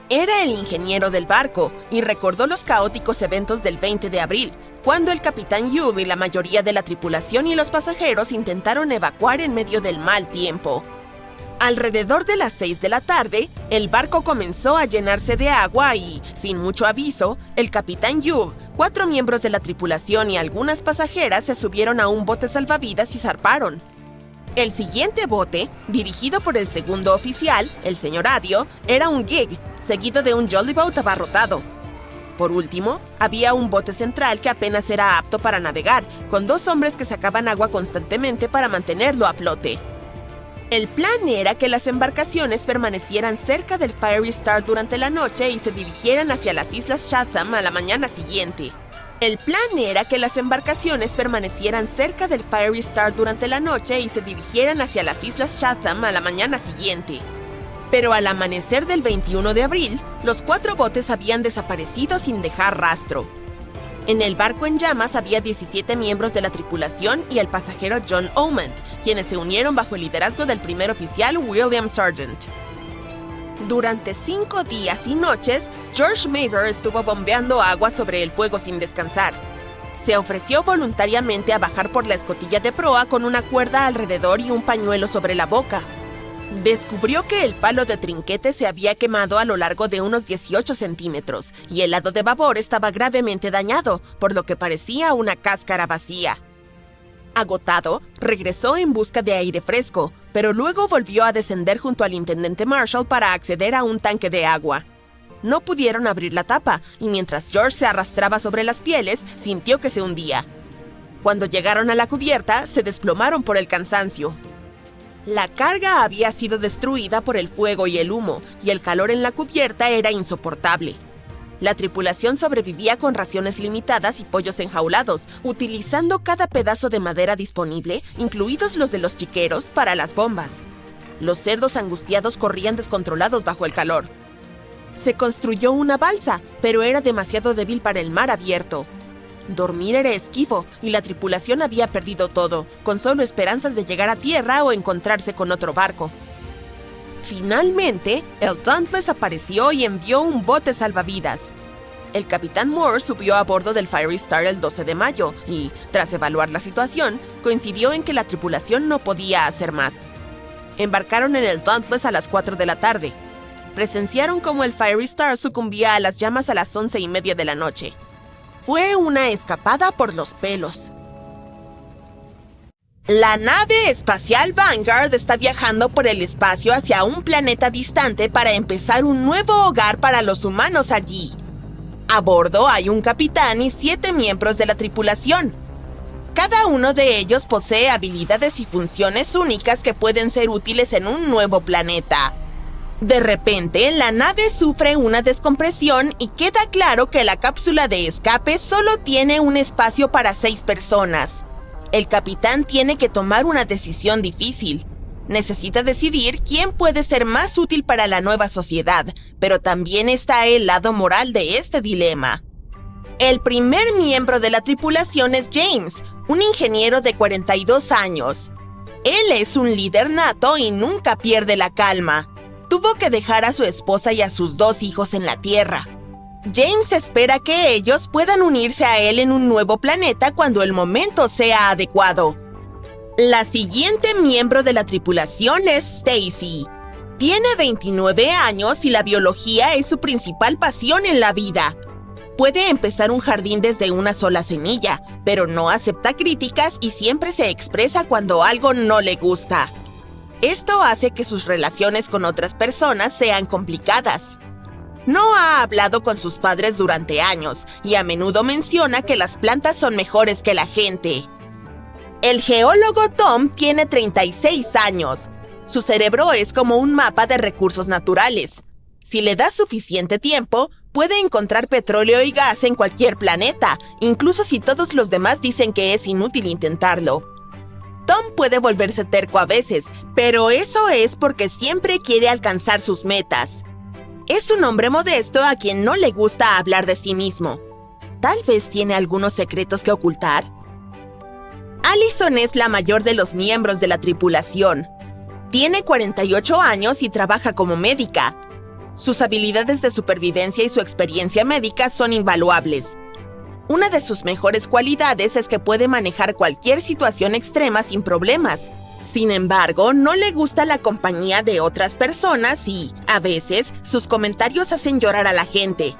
Era el ingeniero del barco y recordó los caóticos eventos del 20 de abril, cuando el capitán Yude y la mayoría de la tripulación y los pasajeros intentaron evacuar en medio del mal tiempo. Alrededor de las 6 de la tarde, el barco comenzó a llenarse de agua y, sin mucho aviso, el capitán Yude, 4 miembros de la tripulación y algunas pasajeras se subieron a un bote salvavidas y zarparon. El siguiente bote, dirigido por el segundo oficial, el señor Adio, era un gig, seguido de un jollyboat abarrotado. Por último, había un bote central que apenas era apto para navegar, con 2 hombres que sacaban agua constantemente para mantenerlo a flote. El plan era que las embarcaciones permanecieran cerca del Fiery Star durante la noche y se dirigieran hacia las Islas Chatham a la mañana siguiente. Pero al amanecer del 21 de abril, los 4 botes habían desaparecido sin dejar rastro. En el barco en llamas había 17 miembros de la tripulación y el pasajero John Omand, quienes se unieron bajo el liderazgo del primer oficial William Sargent. Durante 5 días y noches, George Mayber estuvo bombeando agua sobre el fuego sin descansar. Se ofreció voluntariamente a bajar por la escotilla de proa con una cuerda alrededor y un pañuelo sobre la boca. Descubrió que el palo de trinquete se había quemado a lo largo de unos 18 centímetros y el lado de babor estaba gravemente dañado, por lo que parecía una cáscara vacía. Agotado, regresó en busca de aire fresco, pero luego volvió a descender junto al intendente Marshall para acceder a un tanque de agua. No pudieron abrir la tapa y mientras George se arrastraba sobre las pieles, sintió que se hundía. Cuando llegaron a la cubierta, se desplomaron por el cansancio. La carga había sido destruida por el fuego y el humo, y el calor en la cubierta era insoportable. La tripulación sobrevivía con raciones limitadas y pollos enjaulados, utilizando cada pedazo de madera disponible, incluidos los de los chiqueros, para las bombas. Los cerdos angustiados corrían descontrolados bajo el calor. Se construyó una balsa, pero era demasiado débil para el mar abierto. Dormir era esquivo y la tripulación había perdido todo, con solo esperanzas de llegar a tierra o encontrarse con otro barco. Finalmente, el Dauntless apareció y envió un bote salvavidas. El capitán Moore subió a bordo del Fiery Star el 12 de mayo y, tras evaluar la situación, coincidió en que la tripulación no podía hacer más. Embarcaron en el Dauntless a las 4 de la tarde. Presenciaron cómo el Fiery Star sucumbía a las llamas a las 11:30 de la noche. Fue una escapada por los pelos. La nave espacial Vanguard está viajando por el espacio hacia un planeta distante para empezar un nuevo hogar para los humanos allí. A bordo hay un capitán y 7 miembros de la tripulación. Cada uno de ellos posee habilidades y funciones únicas que pueden ser útiles en un nuevo planeta. De repente, la nave sufre una descompresión y queda claro que la cápsula de escape solo tiene un espacio para 6 personas. El capitán tiene que tomar una decisión difícil. Necesita decidir quién puede ser más útil para la nueva sociedad, pero también está el lado moral de este dilema. El primer miembro de la tripulación es James, un ingeniero de 42 años. Él es un líder nato y nunca pierde la calma. Tuvo que dejar a su esposa y a sus 2 hijos en la Tierra. James espera que ellos puedan unirse a él en un nuevo planeta cuando el momento sea adecuado. La siguiente miembro de la tripulación es Stacy. Tiene 29 años y la biología es su principal pasión en la vida. Puede empezar un jardín desde una sola semilla, pero no acepta críticas y siempre se expresa cuando algo no le gusta. Esto hace que sus relaciones con otras personas sean complicadas. No ha hablado con sus padres durante años y a menudo menciona que las plantas son mejores que la gente. El geólogo Tom tiene 36 años. Su cerebro es como un mapa de recursos naturales. Si le das suficiente tiempo, puede encontrar petróleo y gas en cualquier planeta, incluso si todos los demás dicen que es inútil intentarlo. Tom puede volverse terco a veces, pero eso es porque siempre quiere alcanzar sus metas. Es un hombre modesto a quien no le gusta hablar de sí mismo. Tal vez tiene algunos secretos que ocultar. Allison es la mayor de los miembros de la tripulación. Tiene 48 años y trabaja como médica. Sus habilidades de supervivencia y su experiencia médica son invaluables. Una de sus mejores cualidades es que puede manejar cualquier situación extrema sin problemas. Sin embargo, no le gusta la compañía de otras personas y, a veces, sus comentarios hacen llorar a la gente.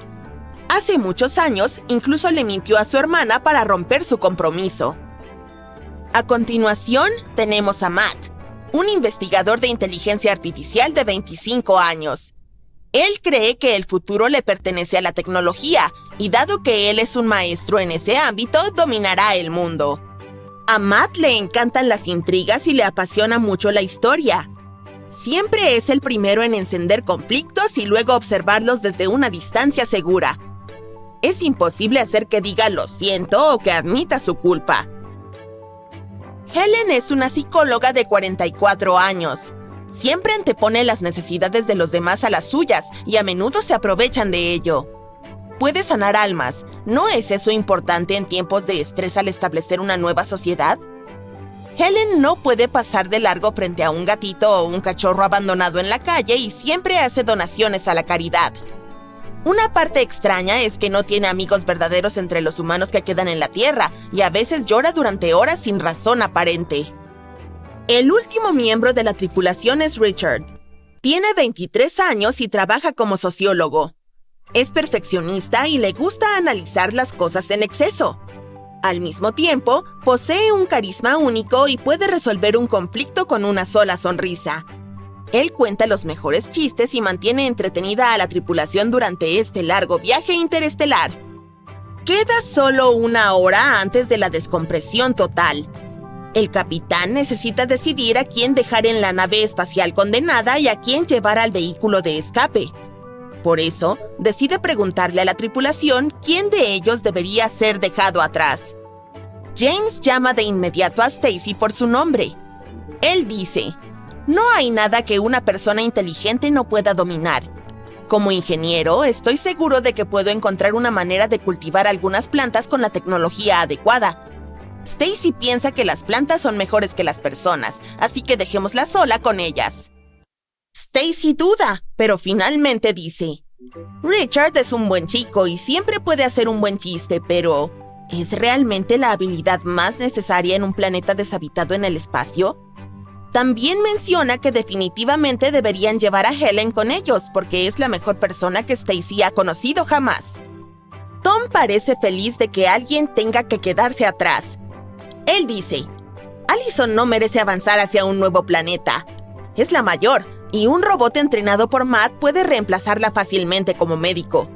Hace muchos años, incluso le mintió a su hermana para romper su compromiso. A continuación, tenemos a Matt, un investigador de inteligencia artificial de 25 años. Él cree que el futuro le pertenece a la tecnología, y dado que él es un maestro en ese ámbito, dominará el mundo. A Matt le encantan las intrigas y le apasiona mucho la historia. Siempre es el primero en encender conflictos y luego observarlos desde una distancia segura. Es imposible hacer que diga lo siento o que admita su culpa. Helen es una psicóloga de 44 años. Siempre antepone las necesidades de los demás a las suyas y a menudo se aprovechan de ello. Puede sanar almas. ¿No es eso importante en tiempos de estrés al establecer una nueva sociedad? Helen no puede pasar de largo frente a un gatito o un cachorro abandonado en la calle y siempre hace donaciones a la caridad. Una parte extraña es que no tiene amigos verdaderos entre los humanos que quedan en la Tierra y a veces llora durante horas sin razón aparente. El último miembro de la tripulación es Richard. Tiene 23 años y trabaja como sociólogo. Es perfeccionista y le gusta analizar las cosas en exceso. Al mismo tiempo, posee un carisma único y puede resolver un conflicto con una sola sonrisa. Él cuenta los mejores chistes y mantiene entretenida a la tripulación durante este largo viaje interestelar. Queda solo una hora antes de la descompresión total. El capitán necesita decidir a quién dejar en la nave espacial condenada y a quién llevar al vehículo de escape. Por eso, decide preguntarle a la tripulación quién de ellos debería ser dejado atrás. James llama de inmediato a Stacy por su nombre. Él dice: "No hay nada que una persona inteligente no pueda dominar. Como ingeniero, estoy seguro de que puedo encontrar una manera de cultivar algunas plantas con la tecnología adecuada. Stacy piensa que las plantas son mejores que las personas, así que dejémosla sola con ellas." Stacy duda, pero finalmente dice: "Richard es un buen chico y siempre puede hacer un buen chiste, pero ¿es realmente la habilidad más necesaria en un planeta deshabitado en el espacio?" También menciona que definitivamente deberían llevar a Helen con ellos porque es la mejor persona que Stacy ha conocido jamás. Tom parece feliz de que alguien tenga que quedarse atrás. Él dice: "Allison no merece avanzar hacia un nuevo planeta. Es la mayor, y un robot entrenado por Matt puede reemplazarla fácilmente como médico."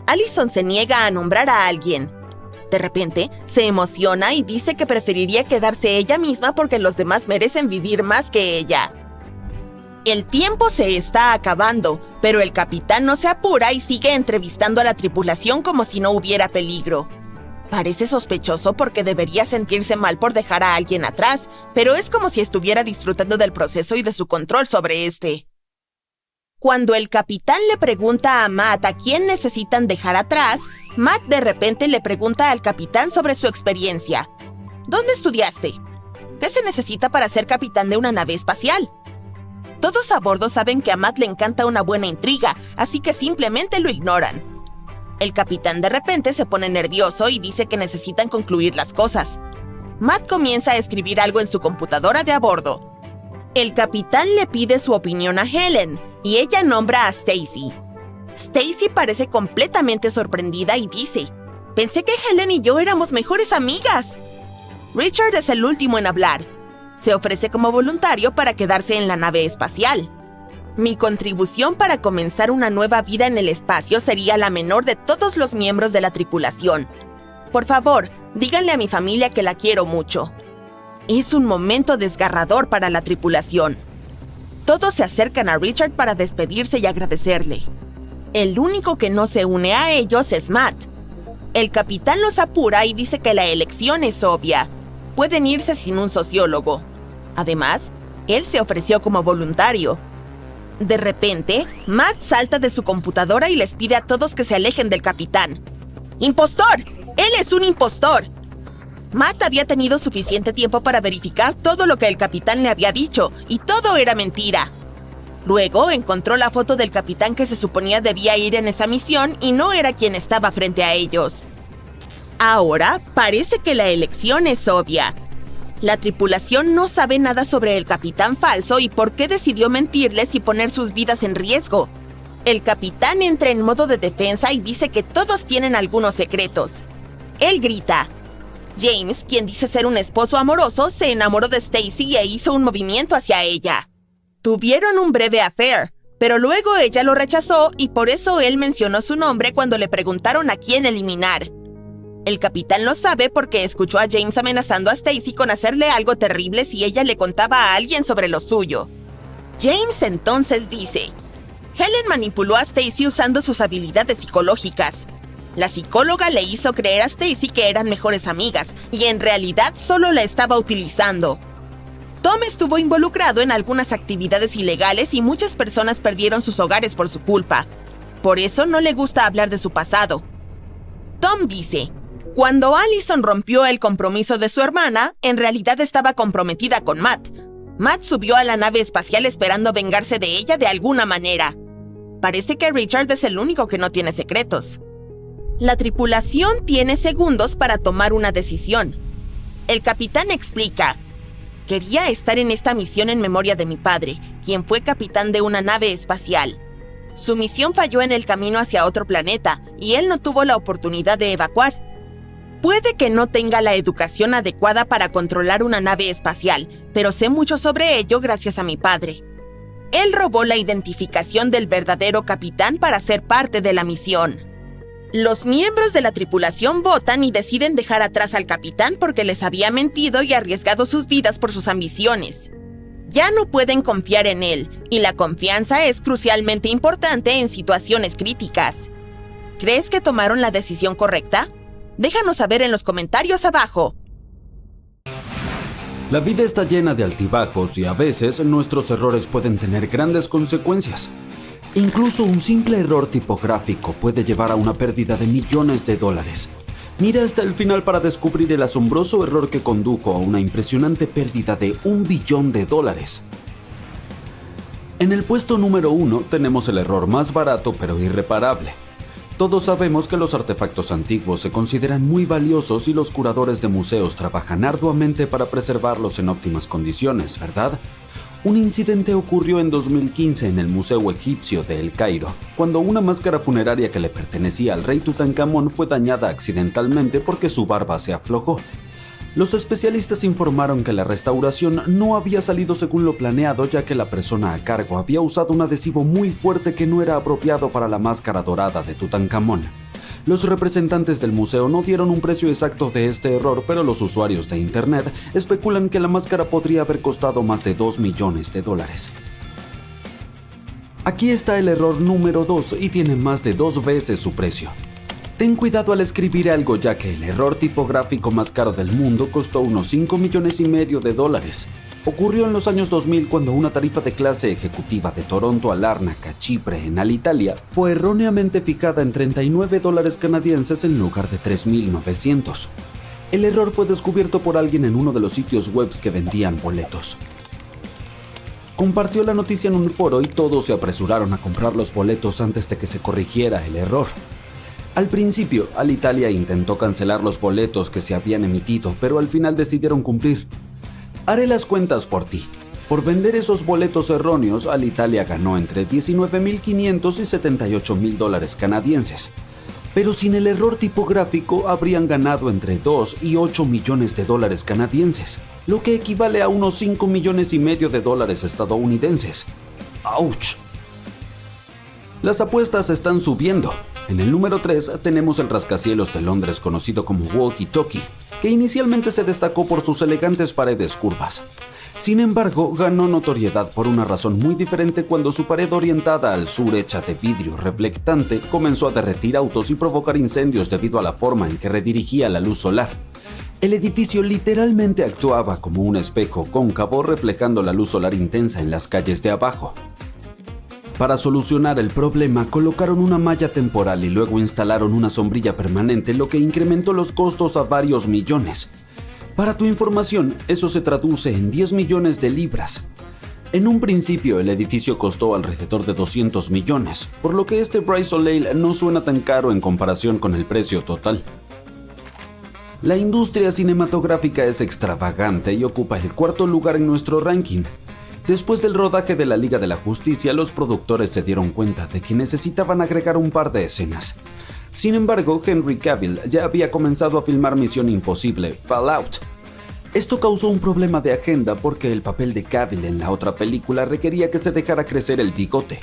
Allison se niega a nombrar a alguien. De repente, se emociona y dice que preferiría quedarse ella misma porque los demás merecen vivir más que ella. El tiempo se está acabando, pero el capitán no se apura y sigue entrevistando a la tripulación como si no hubiera peligro. Parece sospechoso porque debería sentirse mal por dejar a alguien atrás, pero es como si estuviera disfrutando del proceso y de su control sobre este. Cuando el capitán le pregunta a Matt a quién necesitan dejar atrás, Matt de repente le pregunta al capitán sobre su experiencia. ¿Dónde estudiaste? ¿Qué se necesita para ser capitán de una nave espacial? Todos a bordo saben que a Matt le encanta una buena intriga, así que simplemente lo ignoran. El capitán de repente se pone nervioso y dice que necesitan concluir las cosas. Matt comienza a escribir algo en su computadora de a bordo. El capitán le pide su opinión a Helen, y ella nombra a Stacy. Stacy parece completamente sorprendida y dice: "Pensé que Helen y yo éramos mejores amigas." Richard es el último en hablar. Se ofrece como voluntario para quedarse en la nave espacial. "Mi contribución para comenzar una nueva vida en el espacio sería la menor de todos los miembros de la tripulación. Por favor, díganle a mi familia que la quiero mucho." Es un momento desgarrador para la tripulación. Todos se acercan a Richard para despedirse y agradecerle. El único que no se une a ellos es Matt. El capitán los apura y dice que la elección es obvia. Pueden irse sin un sociólogo. Además, él se ofreció como voluntario. De repente, Matt salta de su computadora y les pide a todos que se alejen del capitán. ¡Impostor! ¡Él es un impostor! Matt había tenido suficiente tiempo para verificar todo lo que el capitán le había dicho, y todo era mentira. Luego encontró la foto del capitán que se suponía debía ir en esa misión y no era quien estaba frente a ellos. Ahora parece que la elección es obvia. La tripulación no sabe nada sobre el capitán falso y por qué decidió mentirles y poner sus vidas en riesgo. El capitán entra en modo de defensa y dice que todos tienen algunos secretos. Él grita. James, quien dice ser un esposo amoroso, se enamoró de Stacy e hizo un movimiento hacia ella. Tuvieron un breve affair, pero luego ella lo rechazó y por eso él mencionó su nombre cuando le preguntaron a quién eliminar. El capitán lo sabe porque escuchó a James amenazando a Stacy con hacerle algo terrible si ella le contaba a alguien sobre lo suyo. James entonces dice: Helen manipuló a Stacy usando sus habilidades psicológicas. La psicóloga le hizo creer a Stacy que eran mejores amigas y en realidad solo la estaba utilizando. Tom estuvo involucrado en algunas actividades ilegales y muchas personas perdieron sus hogares por su culpa. Por eso no le gusta hablar de su pasado. Tom dice: cuando Allison rompió el compromiso de su hermana, en realidad estaba comprometida con Matt. Matt subió a la nave espacial esperando vengarse de ella de alguna manera. Parece que Richard es el único que no tiene secretos. La tripulación tiene segundos para tomar una decisión. El capitán explica: quería estar en esta misión en memoria de mi padre, quien fue capitán de una nave espacial. Su misión falló en el camino hacia otro planeta y él no tuvo la oportunidad de evacuar. Puede que no tenga la educación adecuada para controlar una nave espacial, pero sé mucho sobre ello gracias a mi padre. Él robó la identificación del verdadero capitán para ser parte de la misión. Los miembros de la tripulación votan y deciden dejar atrás al capitán porque les había mentido y arriesgado sus vidas por sus ambiciones. Ya no pueden confiar en él, y la confianza es crucialmente importante en situaciones críticas. ¿Crees que tomaron la decisión correcta? Déjanos saber en los comentarios abajo. La vida está llena de altibajos y a veces nuestros errores pueden tener grandes consecuencias. Incluso un simple error tipográfico puede llevar a una pérdida de millones de dólares. Mira hasta el final para descubrir el asombroso error que condujo a una impresionante pérdida de $1 billón. En el puesto número 1 tenemos el error más barato pero irreparable. Todos sabemos que los artefactos antiguos se consideran muy valiosos y los curadores de museos trabajan arduamente para preservarlos en óptimas condiciones, ¿verdad? Un incidente ocurrió en 2015 en el Museo Egipcio de El Cairo, cuando una máscara funeraria que le pertenecía al rey Tutankamón fue dañada accidentalmente porque su barba se aflojó. Los especialistas informaron que la restauración no había salido según lo planeado, ya que la persona a cargo había usado un adhesivo muy fuerte que no era apropiado para la máscara dorada de Tutankamón. Los representantes del museo no dieron un precio exacto de este error, pero los usuarios de internet especulan que la máscara podría haber costado más de $2 millones. Aquí está el error número 2 y tiene más de 2 veces su precio. Ten cuidado al escribir algo, ya que el error tipográfico más caro del mundo costó unos $5,5 millones. Ocurrió en los años 2000 cuando una tarifa de clase ejecutiva de Toronto a Lárnaca, Chipre, en Alitalia, fue erróneamente fijada en $39 canadienses en lugar de 3.900. El error fue descubierto por alguien en uno de los sitios web que vendían boletos. Compartió la noticia en un foro y todos se apresuraron a comprar los boletos antes de que se corrigiera el error. Al principio, Alitalia intentó cancelar los boletos que se habían emitido, pero al final decidieron cumplir. Haré las cuentas por ti. Por vender esos boletos erróneos, Alitalia ganó entre $19,500 y $78,000 canadienses. Pero sin el error tipográfico, habrían ganado entre $2 y $8 millones canadienses, lo que equivale a unos $5,5 millones estadounidenses. ¡Auch! Las apuestas están subiendo. En el número 3 tenemos el rascacielos de Londres conocido como Walkie Talkie, que inicialmente se destacó por sus elegantes paredes curvas. Sin embargo, ganó notoriedad por una razón muy diferente cuando su pared orientada al sur, hecha de vidrio reflectante, comenzó a derretir autos y provocar incendios debido a la forma en que redirigía la luz solar. El edificio literalmente actuaba como un espejo cóncavo reflejando la luz solar intensa en las calles de abajo. Para solucionar el problema, colocaron una malla temporal y luego instalaron una sombrilla permanente, lo que incrementó los costos a varios millones. Para tu información, eso se traduce en 10 millones de libras. En un principio, el edificio costó alrededor de 200 millones, por lo que este Bryce Soleil no suena tan caro en comparación con el precio total. La industria cinematográfica es extravagante y ocupa el cuarto lugar en nuestro ranking. Después del rodaje de la Liga de la Justicia, los productores se dieron cuenta de que necesitaban agregar un par de escenas. Sin embargo, Henry Cavill ya había comenzado a filmar Misión Imposible: Fallout. Esto causó un problema de agenda porque el papel de Cavill en la otra película requería que se dejara crecer el bigote.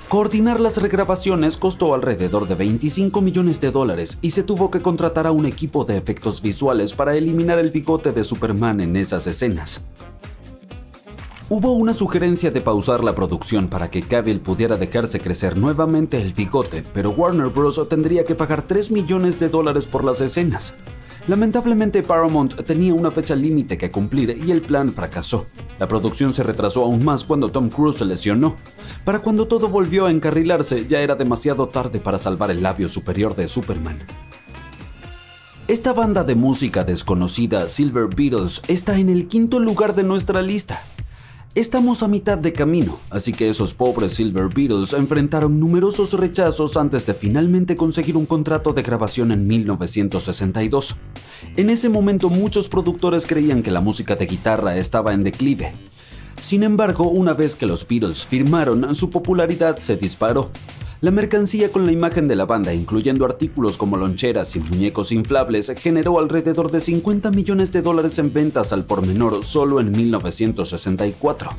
Coordinar las regrabaciones costó alrededor de $25 millones y se tuvo que contratar a un equipo de efectos visuales para eliminar el bigote de Superman en esas escenas. Hubo una sugerencia de pausar la producción para que Cavill pudiera dejarse crecer nuevamente el bigote, pero Warner Bros. Tendría que pagar $3 millones por las escenas. Lamentablemente, Paramount tenía una fecha límite que cumplir y el plan fracasó. La producción se retrasó aún más cuando Tom Cruise se lesionó. Para cuando todo volvió a encarrilarse, ya era demasiado tarde para salvar el labio superior de Superman. Esta banda de música desconocida, Silver Beatles, está en el quinto lugar de nuestra lista. Estamos a mitad de camino, así que esos pobres Silver Beatles enfrentaron numerosos rechazos antes de finalmente conseguir un contrato de grabación en 1962. En ese momento muchos productores creían que la música de guitarra estaba en declive. Sin embargo, una vez que los Beatles firmaron, su popularidad se disparó. La mercancía con la imagen de la banda, incluyendo artículos como loncheras y muñecos inflables, generó alrededor de $50 millones en ventas al por menor solo en 1964.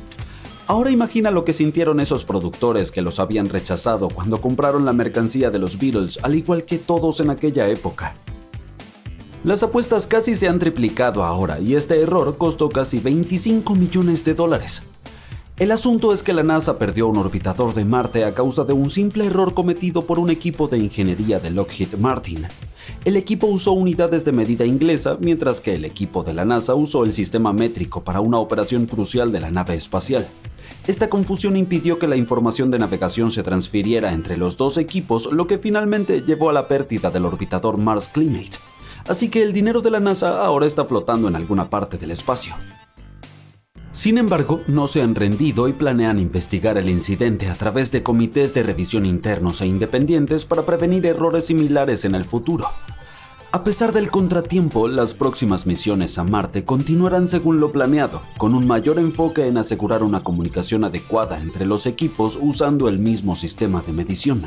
Ahora imagina lo que sintieron esos productores que los habían rechazado cuando compraron la mercancía de los Beatles, al igual que todos en aquella época. Las apuestas casi se han triplicado ahora y este error costó casi $25 millones. El asunto es que la NASA perdió un orbitador de Marte a causa de un simple error cometido por un equipo de ingeniería de Lockheed Martin. El equipo usó unidades de medida inglesa, mientras que el equipo de la NASA usó el sistema métrico para una operación crucial de la nave espacial. Esta confusión impidió que la información de navegación se transfiriera entre los dos equipos, lo que finalmente llevó a la pérdida del orbitador Mars Climate. Así que el dinero de la NASA ahora está flotando en alguna parte del espacio. Sin embargo, no se han rendido y planean investigar el incidente a través de comités de revisión internos e independientes para prevenir errores similares en el futuro. A pesar del contratiempo, las próximas misiones a Marte continuarán según lo planeado, con un mayor enfoque en asegurar una comunicación adecuada entre los equipos usando el mismo sistema de medición.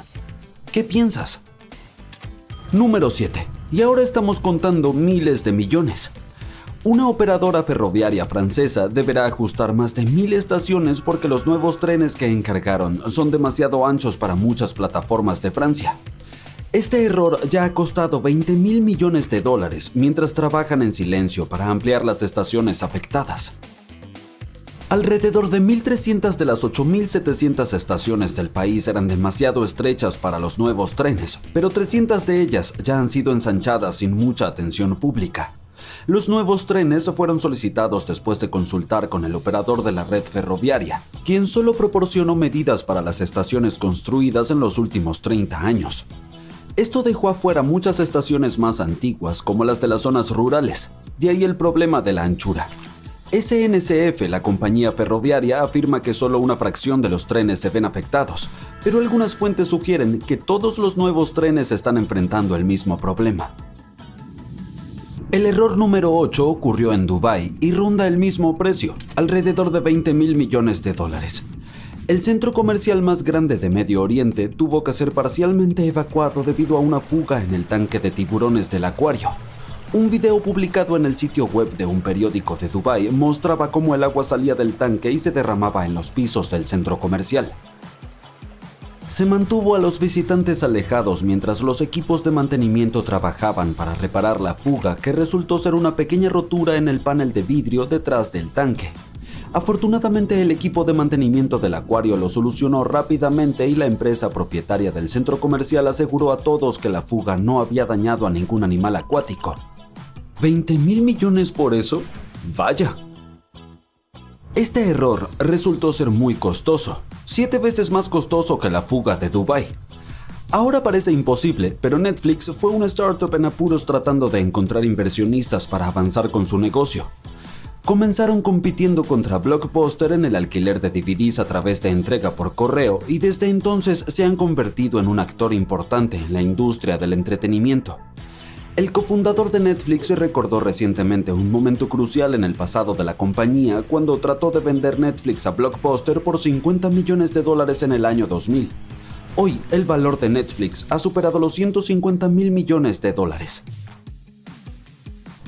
¿Qué piensas? Número 7. Y ahora estamos contando miles de millones. Una operadora ferroviaria francesa deberá ajustar más de 1,000 estaciones porque los nuevos trenes que encargaron son demasiado anchos para muchas plataformas de Francia. Este error ya ha costado $20,000 millones mientras trabajan en silencio para ampliar las estaciones afectadas. Alrededor de 1,300 de las 8,700 estaciones del país eran demasiado estrechas para los nuevos trenes, pero 300 de ellas ya han sido ensanchadas sin mucha atención pública. Los nuevos trenes fueron solicitados después de consultar con el operador de la red ferroviaria, quien solo proporcionó medidas para las estaciones construidas en los últimos 30 años. Esto dejó afuera muchas estaciones más antiguas, como las de las zonas rurales, de ahí el problema de la anchura. SNCF, la compañía ferroviaria, afirma que solo una fracción de los trenes se ven afectados, pero algunas fuentes sugieren que todos los nuevos trenes están enfrentando el mismo problema. El error número 8 ocurrió en Dubái y ronda el mismo precio, alrededor de $20,000 millones. El centro comercial más grande de Medio Oriente tuvo que ser parcialmente evacuado debido a una fuga en el tanque de tiburones del acuario. Un video publicado en el sitio web de un periódico de Dubái mostraba cómo el agua salía del tanque y se derramaba en los pisos del centro comercial. Se mantuvo a los visitantes alejados mientras los equipos de mantenimiento trabajaban para reparar la fuga, que resultó ser una pequeña rotura en el panel de vidrio detrás del tanque. Afortunadamente, el equipo de mantenimiento del acuario lo solucionó rápidamente y la empresa propietaria del centro comercial aseguró a todos que la fuga no había dañado a ningún animal acuático. ¿20,000 millones por eso? ¡Vaya! Este error resultó ser muy costoso, 7 veces más costoso que la fuga de Dubái. Ahora parece imposible, pero Netflix fue una startup en apuros tratando de encontrar inversionistas para avanzar con su negocio. Comenzaron compitiendo contra Blockbuster en el alquiler de DVDs a través de entrega por correo y desde entonces se han convertido en un actor importante en la industria del entretenimiento. El cofundador de Netflix recordó recientemente un momento crucial en el pasado de la compañía cuando trató de vender Netflix a Blockbuster por $50 millones en el año 2000. Hoy, el valor de Netflix ha superado los $150 mil millones.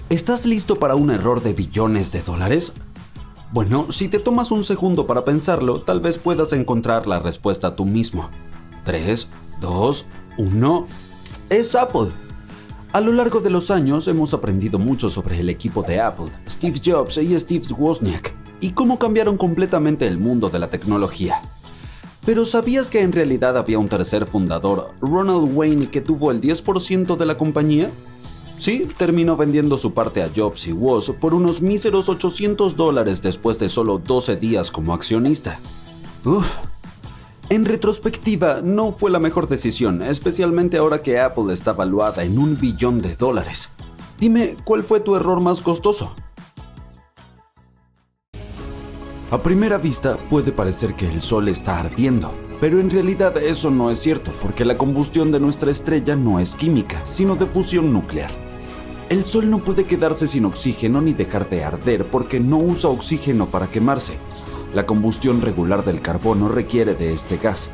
¿Estás listo para un error de billones de dólares? Bueno, si te tomas un segundo para pensarlo, tal vez puedas encontrar la respuesta tú mismo. 3, 2, 1... ¡Es Apple! A lo largo de los años hemos aprendido mucho sobre el equipo de Apple, Steve Jobs y Steve Wozniak, y cómo cambiaron completamente el mundo de la tecnología. Pero ¿sabías que en realidad había un tercer fundador, Ronald Wayne, que tuvo el 10% de la compañía? Sí, terminó vendiendo su parte a Jobs y Woz por unos míseros $800 después de solo 12 días como accionista. En retrospectiva, no fue la mejor decisión, especialmente ahora que Apple está valuada en $1 billón. Dime, ¿cuál fue tu error más costoso? A primera vista puede parecer que el Sol está ardiendo, pero en realidad eso no es cierto porque la combustión de nuestra estrella no es química, sino de fusión nuclear. El Sol no puede quedarse sin oxígeno ni dejar de arder porque no usa oxígeno para quemarse. La combustión regular del carbono requiere de este gas.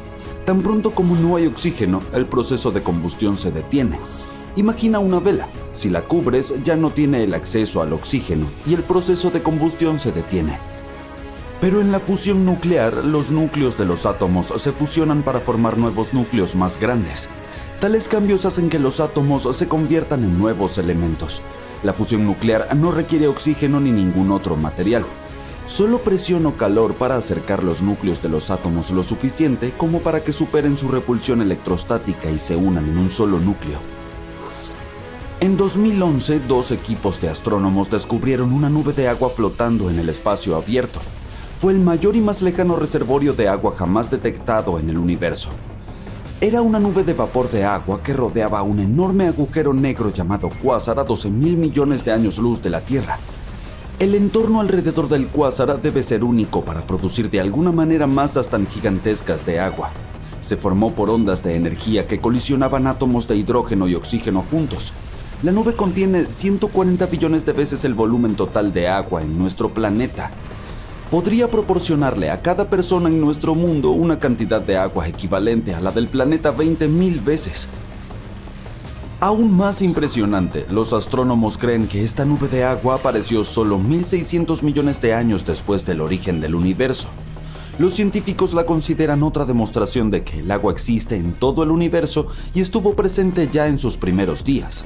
Tan pronto como no hay oxígeno, el proceso de combustión se detiene. Imagina una vela. Si la cubres, ya no tiene el acceso al oxígeno y el proceso de combustión se detiene. Pero en la fusión nuclear, los núcleos de los átomos se fusionan para formar nuevos núcleos más grandes. Tales cambios hacen que los átomos se conviertan en nuevos elementos. La fusión nuclear no requiere oxígeno ni ningún otro material. Solo presión o calor para acercar los núcleos de los átomos lo suficiente como para que superen su repulsión electrostática y se unan en un solo núcleo. En 2011, 2 equipos de astrónomos descubrieron una nube de agua flotando en el espacio abierto. Fue el mayor y más lejano reservorio de agua jamás detectado en el universo. Era una nube de vapor de agua que rodeaba un enorme agujero negro llamado cuásar a 12,000 millones de años luz de la Tierra. El entorno alrededor del cuásar debe ser único para producir de alguna manera masas tan gigantescas de agua. Se formó por ondas de energía que colisionaban átomos de hidrógeno y oxígeno juntos. La nube contiene 140 billones de veces el volumen total de agua en nuestro planeta. Podría proporcionarle a cada persona en nuestro mundo una cantidad de agua equivalente a la del planeta 20,000 veces. Aún más impresionante, los astrónomos creen que esta nube de agua apareció solo 1.600 millones de años después del origen del universo. Los científicos la consideran otra demostración de que el agua existe en todo el universo y estuvo presente ya en sus primeros días.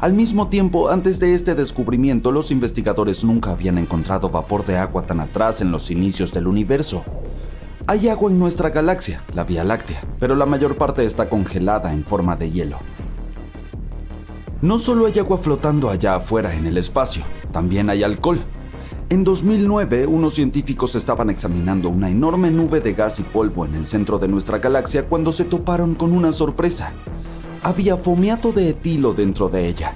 Al mismo tiempo, antes de este descubrimiento, los investigadores nunca habían encontrado vapor de agua tan atrás en los inicios del universo. Hay agua en nuestra galaxia, la Vía Láctea, pero la mayor parte está congelada en forma de hielo. No solo hay agua flotando allá afuera en el espacio, también hay alcohol. En 2009, unos científicos estaban examinando una enorme nube de gas y polvo en el centro de nuestra galaxia cuando se toparon con una sorpresa. Había fomiato de etilo dentro de ella.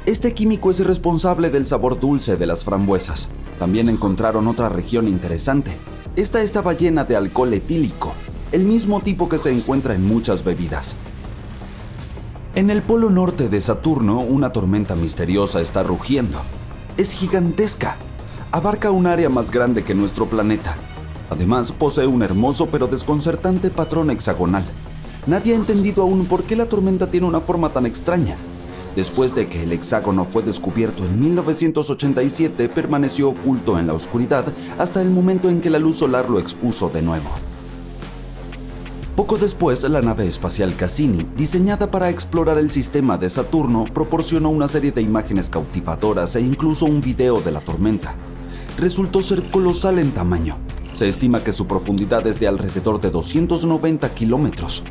Este químico es responsable del sabor dulce de las frambuesas. También encontraron otra región interesante. Esta estaba llena de alcohol etílico, el mismo tipo que se encuentra en muchas bebidas. En el polo norte de Saturno, una tormenta misteriosa está rugiendo. Es gigantesca. Abarca un área más grande que nuestro planeta. Además, posee un hermoso pero desconcertante patrón hexagonal. Nadie ha entendido aún por qué la tormenta tiene una forma tan extraña. Después de que el hexágono fue descubierto en 1987, permaneció oculto en la oscuridad hasta el momento en que la luz solar lo expuso de nuevo. Poco después, la nave espacial Cassini, diseñada para explorar el sistema de Saturno, proporcionó una serie de imágenes cautivadoras e incluso un video de la tormenta. resultó ser colosal en tamaño. Se estima que su profundidad es de alrededor de 290 kilómetros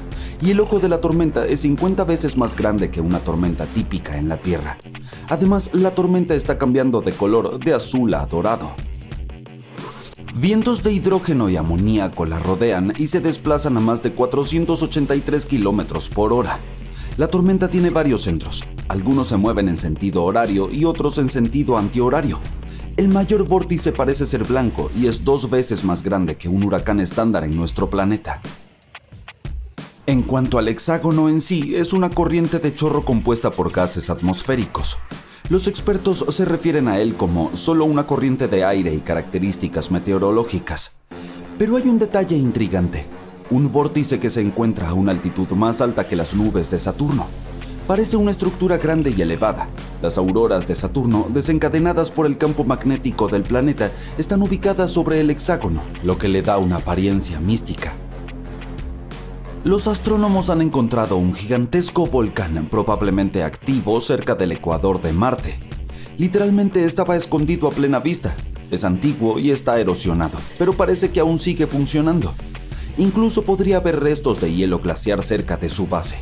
y el ojo de la tormenta es 50 veces más grande que una tormenta típica en la Tierra. Además, la tormenta está cambiando de color de azul a dorado. Vientos de hidrógeno y amoníaco la rodean y se desplazan a más de 483 kilómetros por hora. La tormenta tiene varios centros. Algunos se mueven en sentido horario y otros en sentido antihorario. El mayor vórtice parece ser blanco y es 2 veces más grande que un huracán estándar en nuestro planeta. En cuanto al hexágono en sí, es una corriente de chorro compuesta por gases atmosféricos. Los expertos se refieren a él como solo una corriente de aire y características meteorológicas. Pero hay un detalle intrigante: un vórtice que se encuentra a una altitud más alta que las nubes de Saturno. Parece una estructura grande y elevada. Las auroras de Saturno, desencadenadas por el campo magnético del planeta, están ubicadas sobre el hexágono, lo que le da una apariencia mística. Los astrónomos han encontrado un gigantesco volcán probablemente activo cerca del ecuador de Marte. Literalmente estaba escondido a plena vista. Es antiguo y está erosionado, pero parece que aún sigue funcionando. Incluso podría haber restos de hielo glaciar cerca de su base.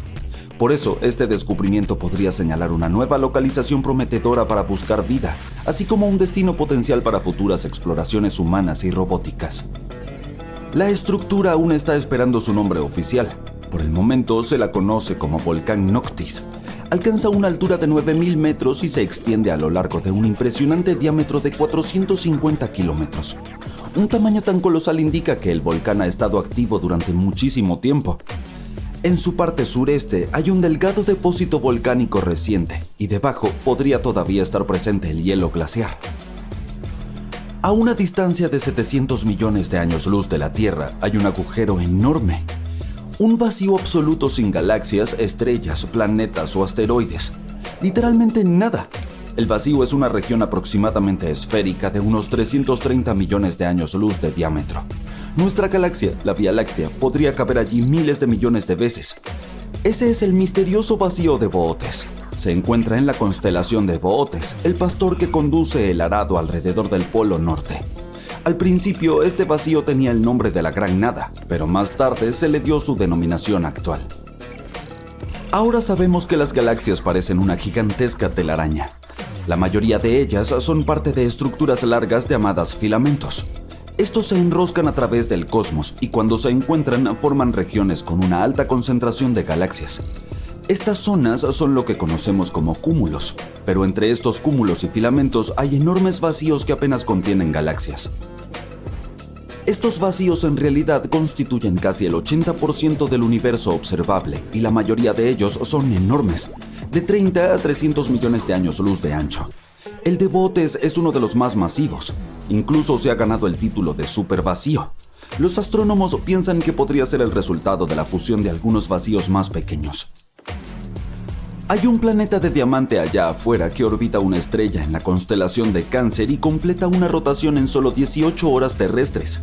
Por eso, este descubrimiento podría señalar una nueva localización prometedora para buscar vida, así como un destino potencial para futuras exploraciones humanas y robóticas. La estructura aún está esperando su nombre oficial. Por el momento se la conoce como Volcán Noctis. Alcanza una altura de 9.000 metros y se extiende a lo largo de un impresionante diámetro de 450 kilómetros. Un tamaño tan colosal indica que el volcán ha estado activo durante muchísimo tiempo. En su parte sureste hay un delgado depósito volcánico reciente y debajo podría todavía estar presente el hielo glaciar. A una distancia de 700 millones de años luz de la Tierra hay un agujero enorme. Un vacío absoluto sin galaxias, estrellas, planetas o asteroides. Literalmente nada. El vacío es una región aproximadamente esférica de unos 330 millones de años luz de diámetro. Nuestra galaxia, la Vía Láctea, podría caber allí miles de millones de veces. Ese es el misterioso vacío de Bootes. Se encuentra en la constelación de Bootes, el pastor que conduce el arado alrededor del Polo Norte. Al principio, este vacío tenía el nombre de la Gran Nada, pero más tarde se le dio su denominación actual. Ahora sabemos que las galaxias parecen una gigantesca telaraña. La mayoría de ellas son parte de estructuras largas llamadas filamentos. Estos se enroscan a través del cosmos y cuando se encuentran forman regiones con una alta concentración de galaxias. Estas zonas son lo que conocemos como cúmulos, pero entre estos cúmulos y filamentos hay enormes vacíos que apenas contienen galaxias. Estos vacíos en realidad constituyen casi el 80% del universo observable y la mayoría de ellos son enormes, de 30 a 300 millones de años luz de ancho. El de Bootes es uno de los más masivos. Incluso se ha ganado el título de supervacío. Los astrónomos piensan que podría ser el resultado de la fusión de algunos vacíos más pequeños. Hay un planeta de diamante allá afuera que orbita una estrella en la constelación de Cáncer y completa una rotación en solo 18 horas terrestres.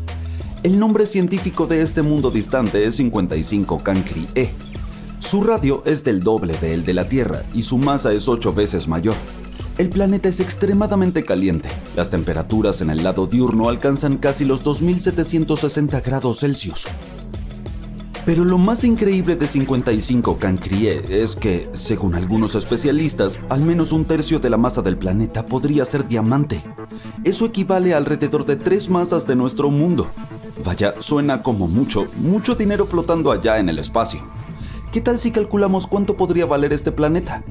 El nombre científico de este mundo distante es 55 Cancri E. Su radio es del doble del de la Tierra y su masa es 8 veces mayor. El planeta es extremadamente caliente. Las temperaturas en el lado diurno alcanzan casi los 2760 grados Celsius. Pero lo más increíble de 55 Cancrie es que, según algunos especialistas, al menos un tercio de la masa del planeta podría ser diamante. Eso equivale a alrededor de 3 masas de nuestro mundo. Vaya, suena como mucho dinero flotando allá en el espacio. ¿Qué tal si calculamos cuánto podría valer este planeta?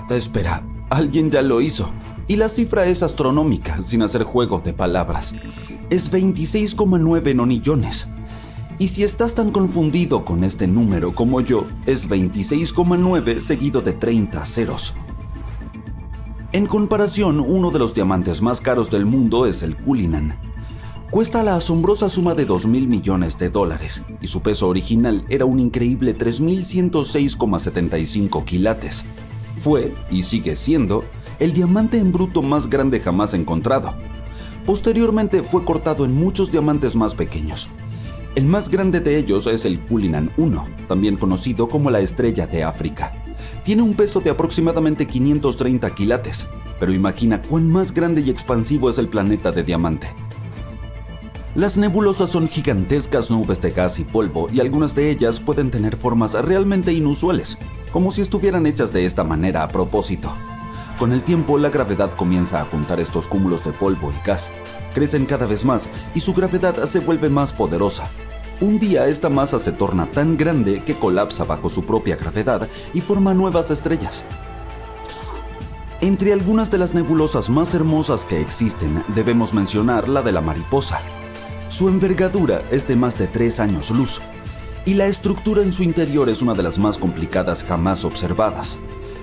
Espera. Alguien ya lo hizo, y la cifra es astronómica, sin hacer juego de palabras. Es 26,9 nonillones. Y si estás tan confundido con este número como yo, es 26,9 seguido de 30 ceros. En comparación, uno de los diamantes más caros del mundo es el Cullinan. Cuesta la asombrosa suma de $2.000 millones, y su peso original era un increíble 3.106,75 quilates. Fue, y sigue siendo, el diamante en bruto más grande jamás encontrado. Posteriormente fue cortado en muchos diamantes más pequeños. El más grande de ellos es el Cullinan I, también conocido como la estrella de África. Tiene un peso de aproximadamente 530 quilates, pero imagina cuán más grande y expansivo es el planeta de Diamante. Las nebulosas son gigantescas nubes de gas y polvo, y algunas de ellas pueden tener formas realmente inusuales, como si estuvieran hechas de esta manera a propósito. Con el tiempo, la gravedad comienza a juntar estos cúmulos de polvo y gas. Crecen cada vez más y su gravedad se vuelve más poderosa. Un día esta masa se torna tan grande que colapsa bajo su propia gravedad y forma nuevas estrellas. Entre algunas de las nebulosas más hermosas que existen, debemos mencionar la de la mariposa. Su envergadura es de más de 3 años luz, y la estructura en su interior es una de las más complicadas jamás observadas.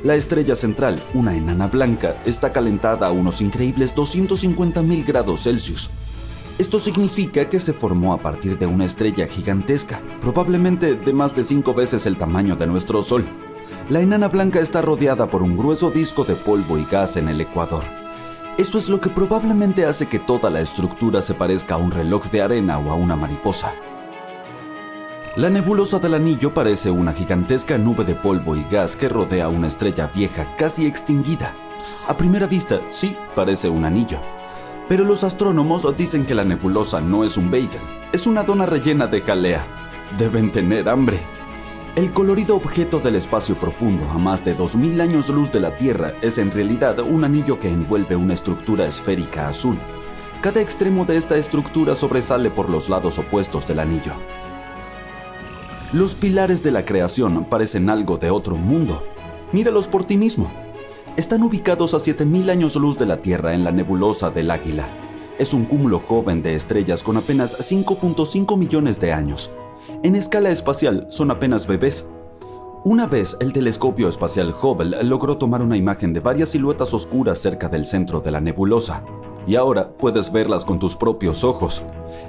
La estrella central, una enana blanca, está calentada a unos increíbles 250.000 grados Celsius. Esto significa que se formó a partir de una estrella gigantesca, probablemente de más de 5 veces el tamaño de nuestro Sol. La enana blanca está rodeada por un grueso disco de polvo y gas en el ecuador. Eso es lo que probablemente hace que toda la estructura se parezca a un reloj de arena o a una mariposa. La nebulosa del Anillo parece una gigantesca nube de polvo y gas que rodea una estrella vieja casi extinguida. A primera vista, sí, parece un anillo. Pero los astrónomos dicen que la nebulosa no es un bagel, es una dona rellena de jalea. Deben tener hambre. El colorido objeto del espacio profundo, a más de 2000 años luz de la Tierra, es en realidad un anillo que envuelve una estructura esférica azul. Cada extremo de esta estructura sobresale por los lados opuestos del anillo. Los pilares de la creación parecen algo de otro mundo. Míralos por ti mismo. Están ubicados a 7000 años luz de la Tierra en la nebulosa del Águila. Es un cúmulo joven de estrellas con apenas 5.5 millones de años. En escala espacial son apenas bebés. Una vez el telescopio espacial Hubble logró tomar una imagen de varias siluetas oscuras cerca del centro de la nebulosa. Y ahora puedes verlas con tus propios ojos.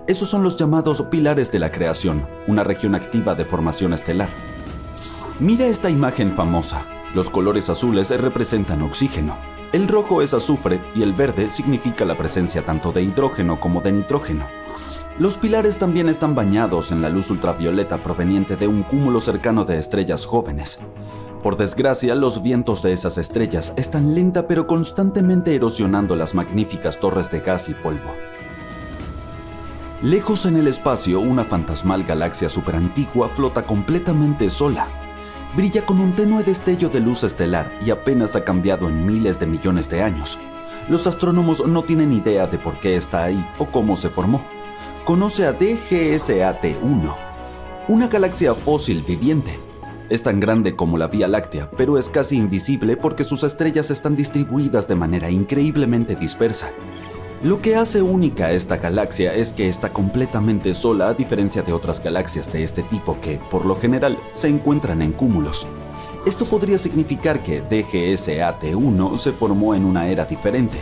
Esos son los llamados pilares de la creación, una región activa de formación estelar. Mira esta imagen famosa. Los colores azules representan oxígeno, el rojo es azufre y el verde significa la presencia tanto de hidrógeno como de nitrógeno. Los pilares también están bañados en la luz ultravioleta proveniente de un cúmulo cercano de estrellas jóvenes. Por desgracia, los vientos de esas estrellas están lenta pero constantemente erosionando las magníficas torres de gas y polvo. Lejos en el espacio, una fantasmal galaxia superantigua flota completamente sola. Brilla con un tenue destello de luz estelar y apenas ha cambiado en miles de millones de años. Los astrónomos no tienen idea de por qué está ahí o cómo se formó. Conoce a DGSAT-1, una galaxia fósil viviente. Es tan grande como la Vía Láctea, pero es casi invisible porque sus estrellas están distribuidas de manera increíblemente dispersa. Lo que hace única a esta galaxia es que está completamente sola a diferencia de otras galaxias de este tipo que, por lo general, se encuentran en cúmulos. Esto podría significar que DGSAT-1 se formó en una era diferente,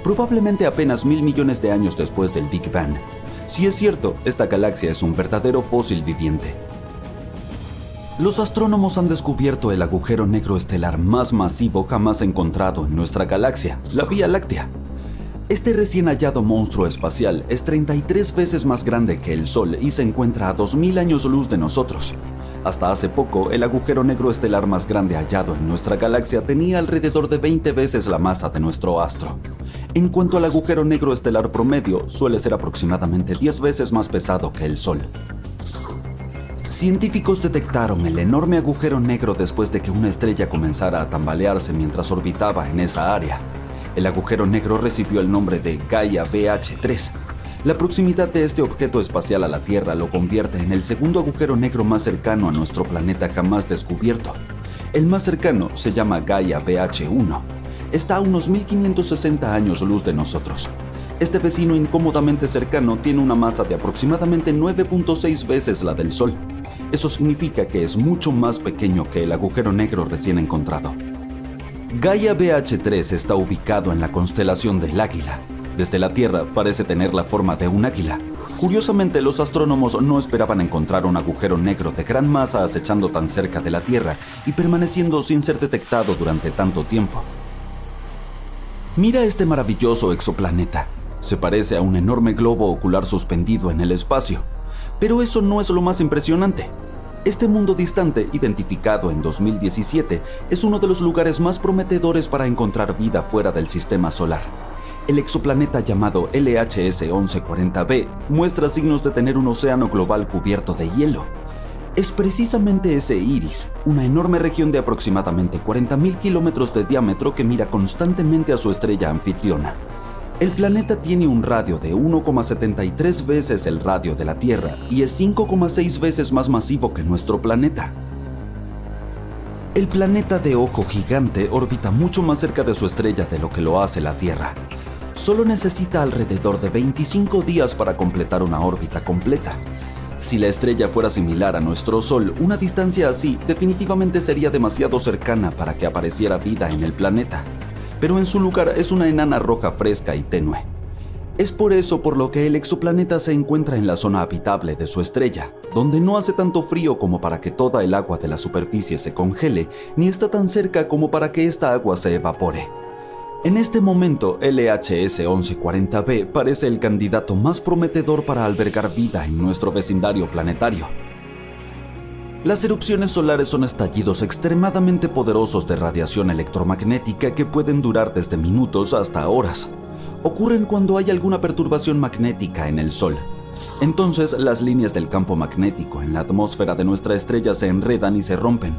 probablemente apenas 1000 millones de años después del Big Bang. Si es cierto, esta galaxia es un verdadero fósil viviente. Los astrónomos han descubierto el agujero negro estelar más masivo jamás encontrado en nuestra galaxia, la Vía Láctea. Este recién hallado monstruo espacial es 33 veces más grande que el Sol y se encuentra a 2000 años luz de nosotros. Hasta hace poco, el agujero negro estelar más grande hallado en nuestra galaxia tenía alrededor de 20 veces la masa de nuestro astro. En cuanto al agujero negro estelar promedio, suele ser aproximadamente 10 veces más pesado que el Sol. Científicos detectaron el enorme agujero negro después de que una estrella comenzara a tambalearse mientras orbitaba en esa área. El agujero negro recibió el nombre de Gaia BH3. La proximidad de este objeto espacial a la Tierra lo convierte en el segundo agujero negro más cercano a nuestro planeta jamás descubierto. El más cercano se llama Gaia BH1. Está a unos 1560 años luz de nosotros. Este vecino incómodamente cercano tiene una masa de aproximadamente 9.6 veces la del Sol. Eso significa que es mucho más pequeño que el agujero negro recién encontrado. Gaia BH3 está ubicado en la constelación del Águila. Desde la Tierra parece tener la forma de un águila. Curiosamente, los astrónomos no esperaban encontrar un agujero negro de gran masa acechando tan cerca de la Tierra y permaneciendo sin ser detectado durante tanto tiempo. Mira este maravilloso exoplaneta. Se parece a un enorme globo ocular suspendido en el espacio. Pero eso no es lo más impresionante. Este mundo distante, identificado en 2017, es uno de los lugares más prometedores para encontrar vida fuera del sistema solar. El exoplaneta llamado LHS 1140b muestra signos de tener un océano global cubierto de hielo. Es precisamente ese iris, una enorme región de aproximadamente 40.000 kilómetros de diámetro que mira constantemente a su estrella anfitriona. El planeta tiene un radio de 1,73 veces el radio de la Tierra y es 5,6 veces más masivo que nuestro planeta. El planeta de ojo gigante orbita mucho más cerca de su estrella de lo que lo hace la Tierra. Solo necesita alrededor de 25 días para completar una órbita completa. Si la estrella fuera similar a nuestro Sol, una distancia así definitivamente sería demasiado cercana para que apareciera vida en el planeta. Pero en su lugar es una enana roja fresca y tenue. Es por eso por lo que el exoplaneta se encuentra en la zona habitable de su estrella, donde no hace tanto frío como para que toda el agua de la superficie se congele, ni está tan cerca como para que esta agua se evapore. En este momento, LHS 1140b parece el candidato más prometedor para albergar vida en nuestro vecindario planetario. Las erupciones solares son estallidos extremadamente poderosos de radiación electromagnética que pueden durar desde minutos hasta horas. Ocurren cuando hay alguna perturbación magnética en el Sol. Entonces, las líneas del campo magnético en la atmósfera de nuestra estrella se enredan y se rompen.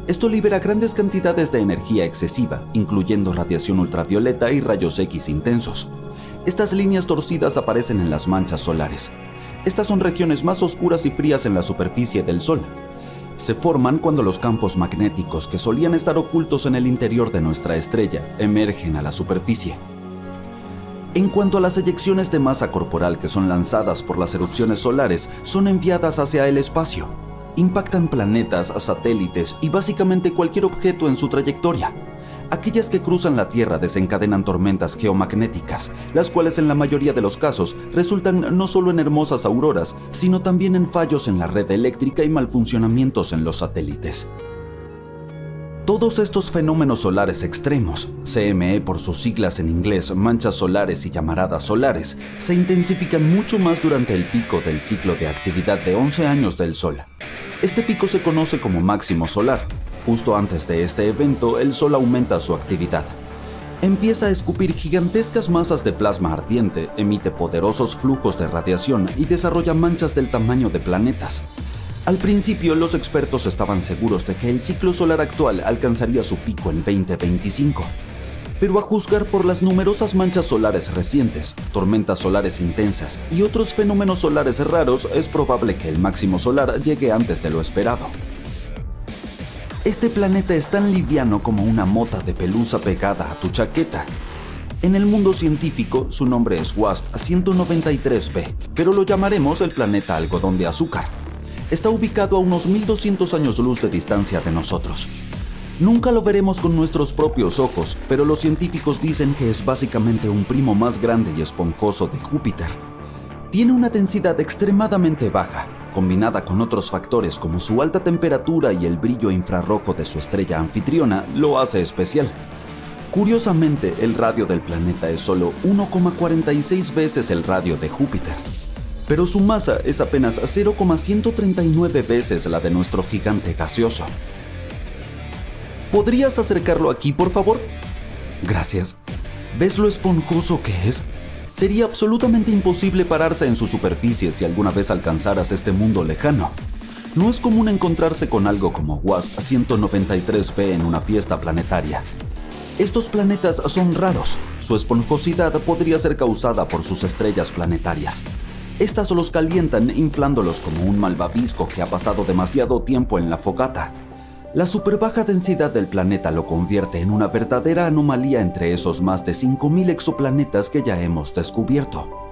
Esto libera grandes cantidades de energía excesiva, incluyendo radiación ultravioleta y rayos X intensos. Estas líneas torcidas aparecen en las manchas solares. Estas son regiones más oscuras y frías en la superficie del Sol. Se forman cuando los campos magnéticos que solían estar ocultos en el interior de nuestra estrella emergen a la superficie. En cuanto a las eyecciones de masa corporal que son lanzadas por las erupciones solares, son enviadas hacia el espacio. Impactan planetas, satélites y básicamente cualquier objeto en su trayectoria. Aquellas que cruzan la Tierra desencadenan tormentas geomagnéticas, las cuales en la mayoría de los casos resultan no solo en hermosas auroras, sino también en fallos en la red eléctrica y malfuncionamientos en los satélites. Todos estos fenómenos solares extremos, CME por sus siglas en inglés, manchas solares y llamaradas solares, se intensifican mucho más durante el pico del ciclo de actividad de 11 años del Sol. Este pico se conoce como máximo solar. Justo antes de este evento, el Sol aumenta su actividad. Empieza a escupir gigantescas masas de plasma ardiente, emite poderosos flujos de radiación y desarrolla manchas del tamaño de planetas. Al principio, los expertos estaban seguros de que el ciclo solar actual alcanzaría su pico en 2025. Pero a juzgar por las numerosas manchas solares recientes, tormentas solares intensas y otros fenómenos solares raros, es probable que el máximo solar llegue antes de lo esperado. Este planeta es tan liviano como una mota de pelusa pegada a tu chaqueta. En el mundo científico, su nombre es WASP 193b, pero lo llamaremos el planeta algodón de azúcar. Está ubicado a unos 1200 años luz de distancia de nosotros. Nunca lo veremos con nuestros propios ojos, pero los científicos dicen que es básicamente un primo más grande y esponjoso de Júpiter. Tiene una densidad extremadamente baja, combinada con otros factores como su alta temperatura y el brillo infrarrojo de su estrella anfitriona, lo hace especial. Curiosamente, el radio del planeta es solo 1,46 veces el radio de Júpiter, pero su masa es apenas 0,139 veces la de nuestro gigante gaseoso. ¿Podrías acercarlo aquí, por favor? Gracias. ¿Ves lo esponjoso que es? Sería absolutamente imposible pararse en su superficie si alguna vez alcanzaras este mundo lejano. No es común encontrarse con algo como WASP 193b en una fiesta planetaria. Estos planetas son raros. Su esponjosidad podría ser causada por sus estrellas planetarias. Estas los calientan inflándolos como un malvavisco que ha pasado demasiado tiempo en la fogata. La superbaja densidad del planeta lo convierte en una verdadera anomalía entre esos más de 5000 exoplanetas que ya hemos descubierto.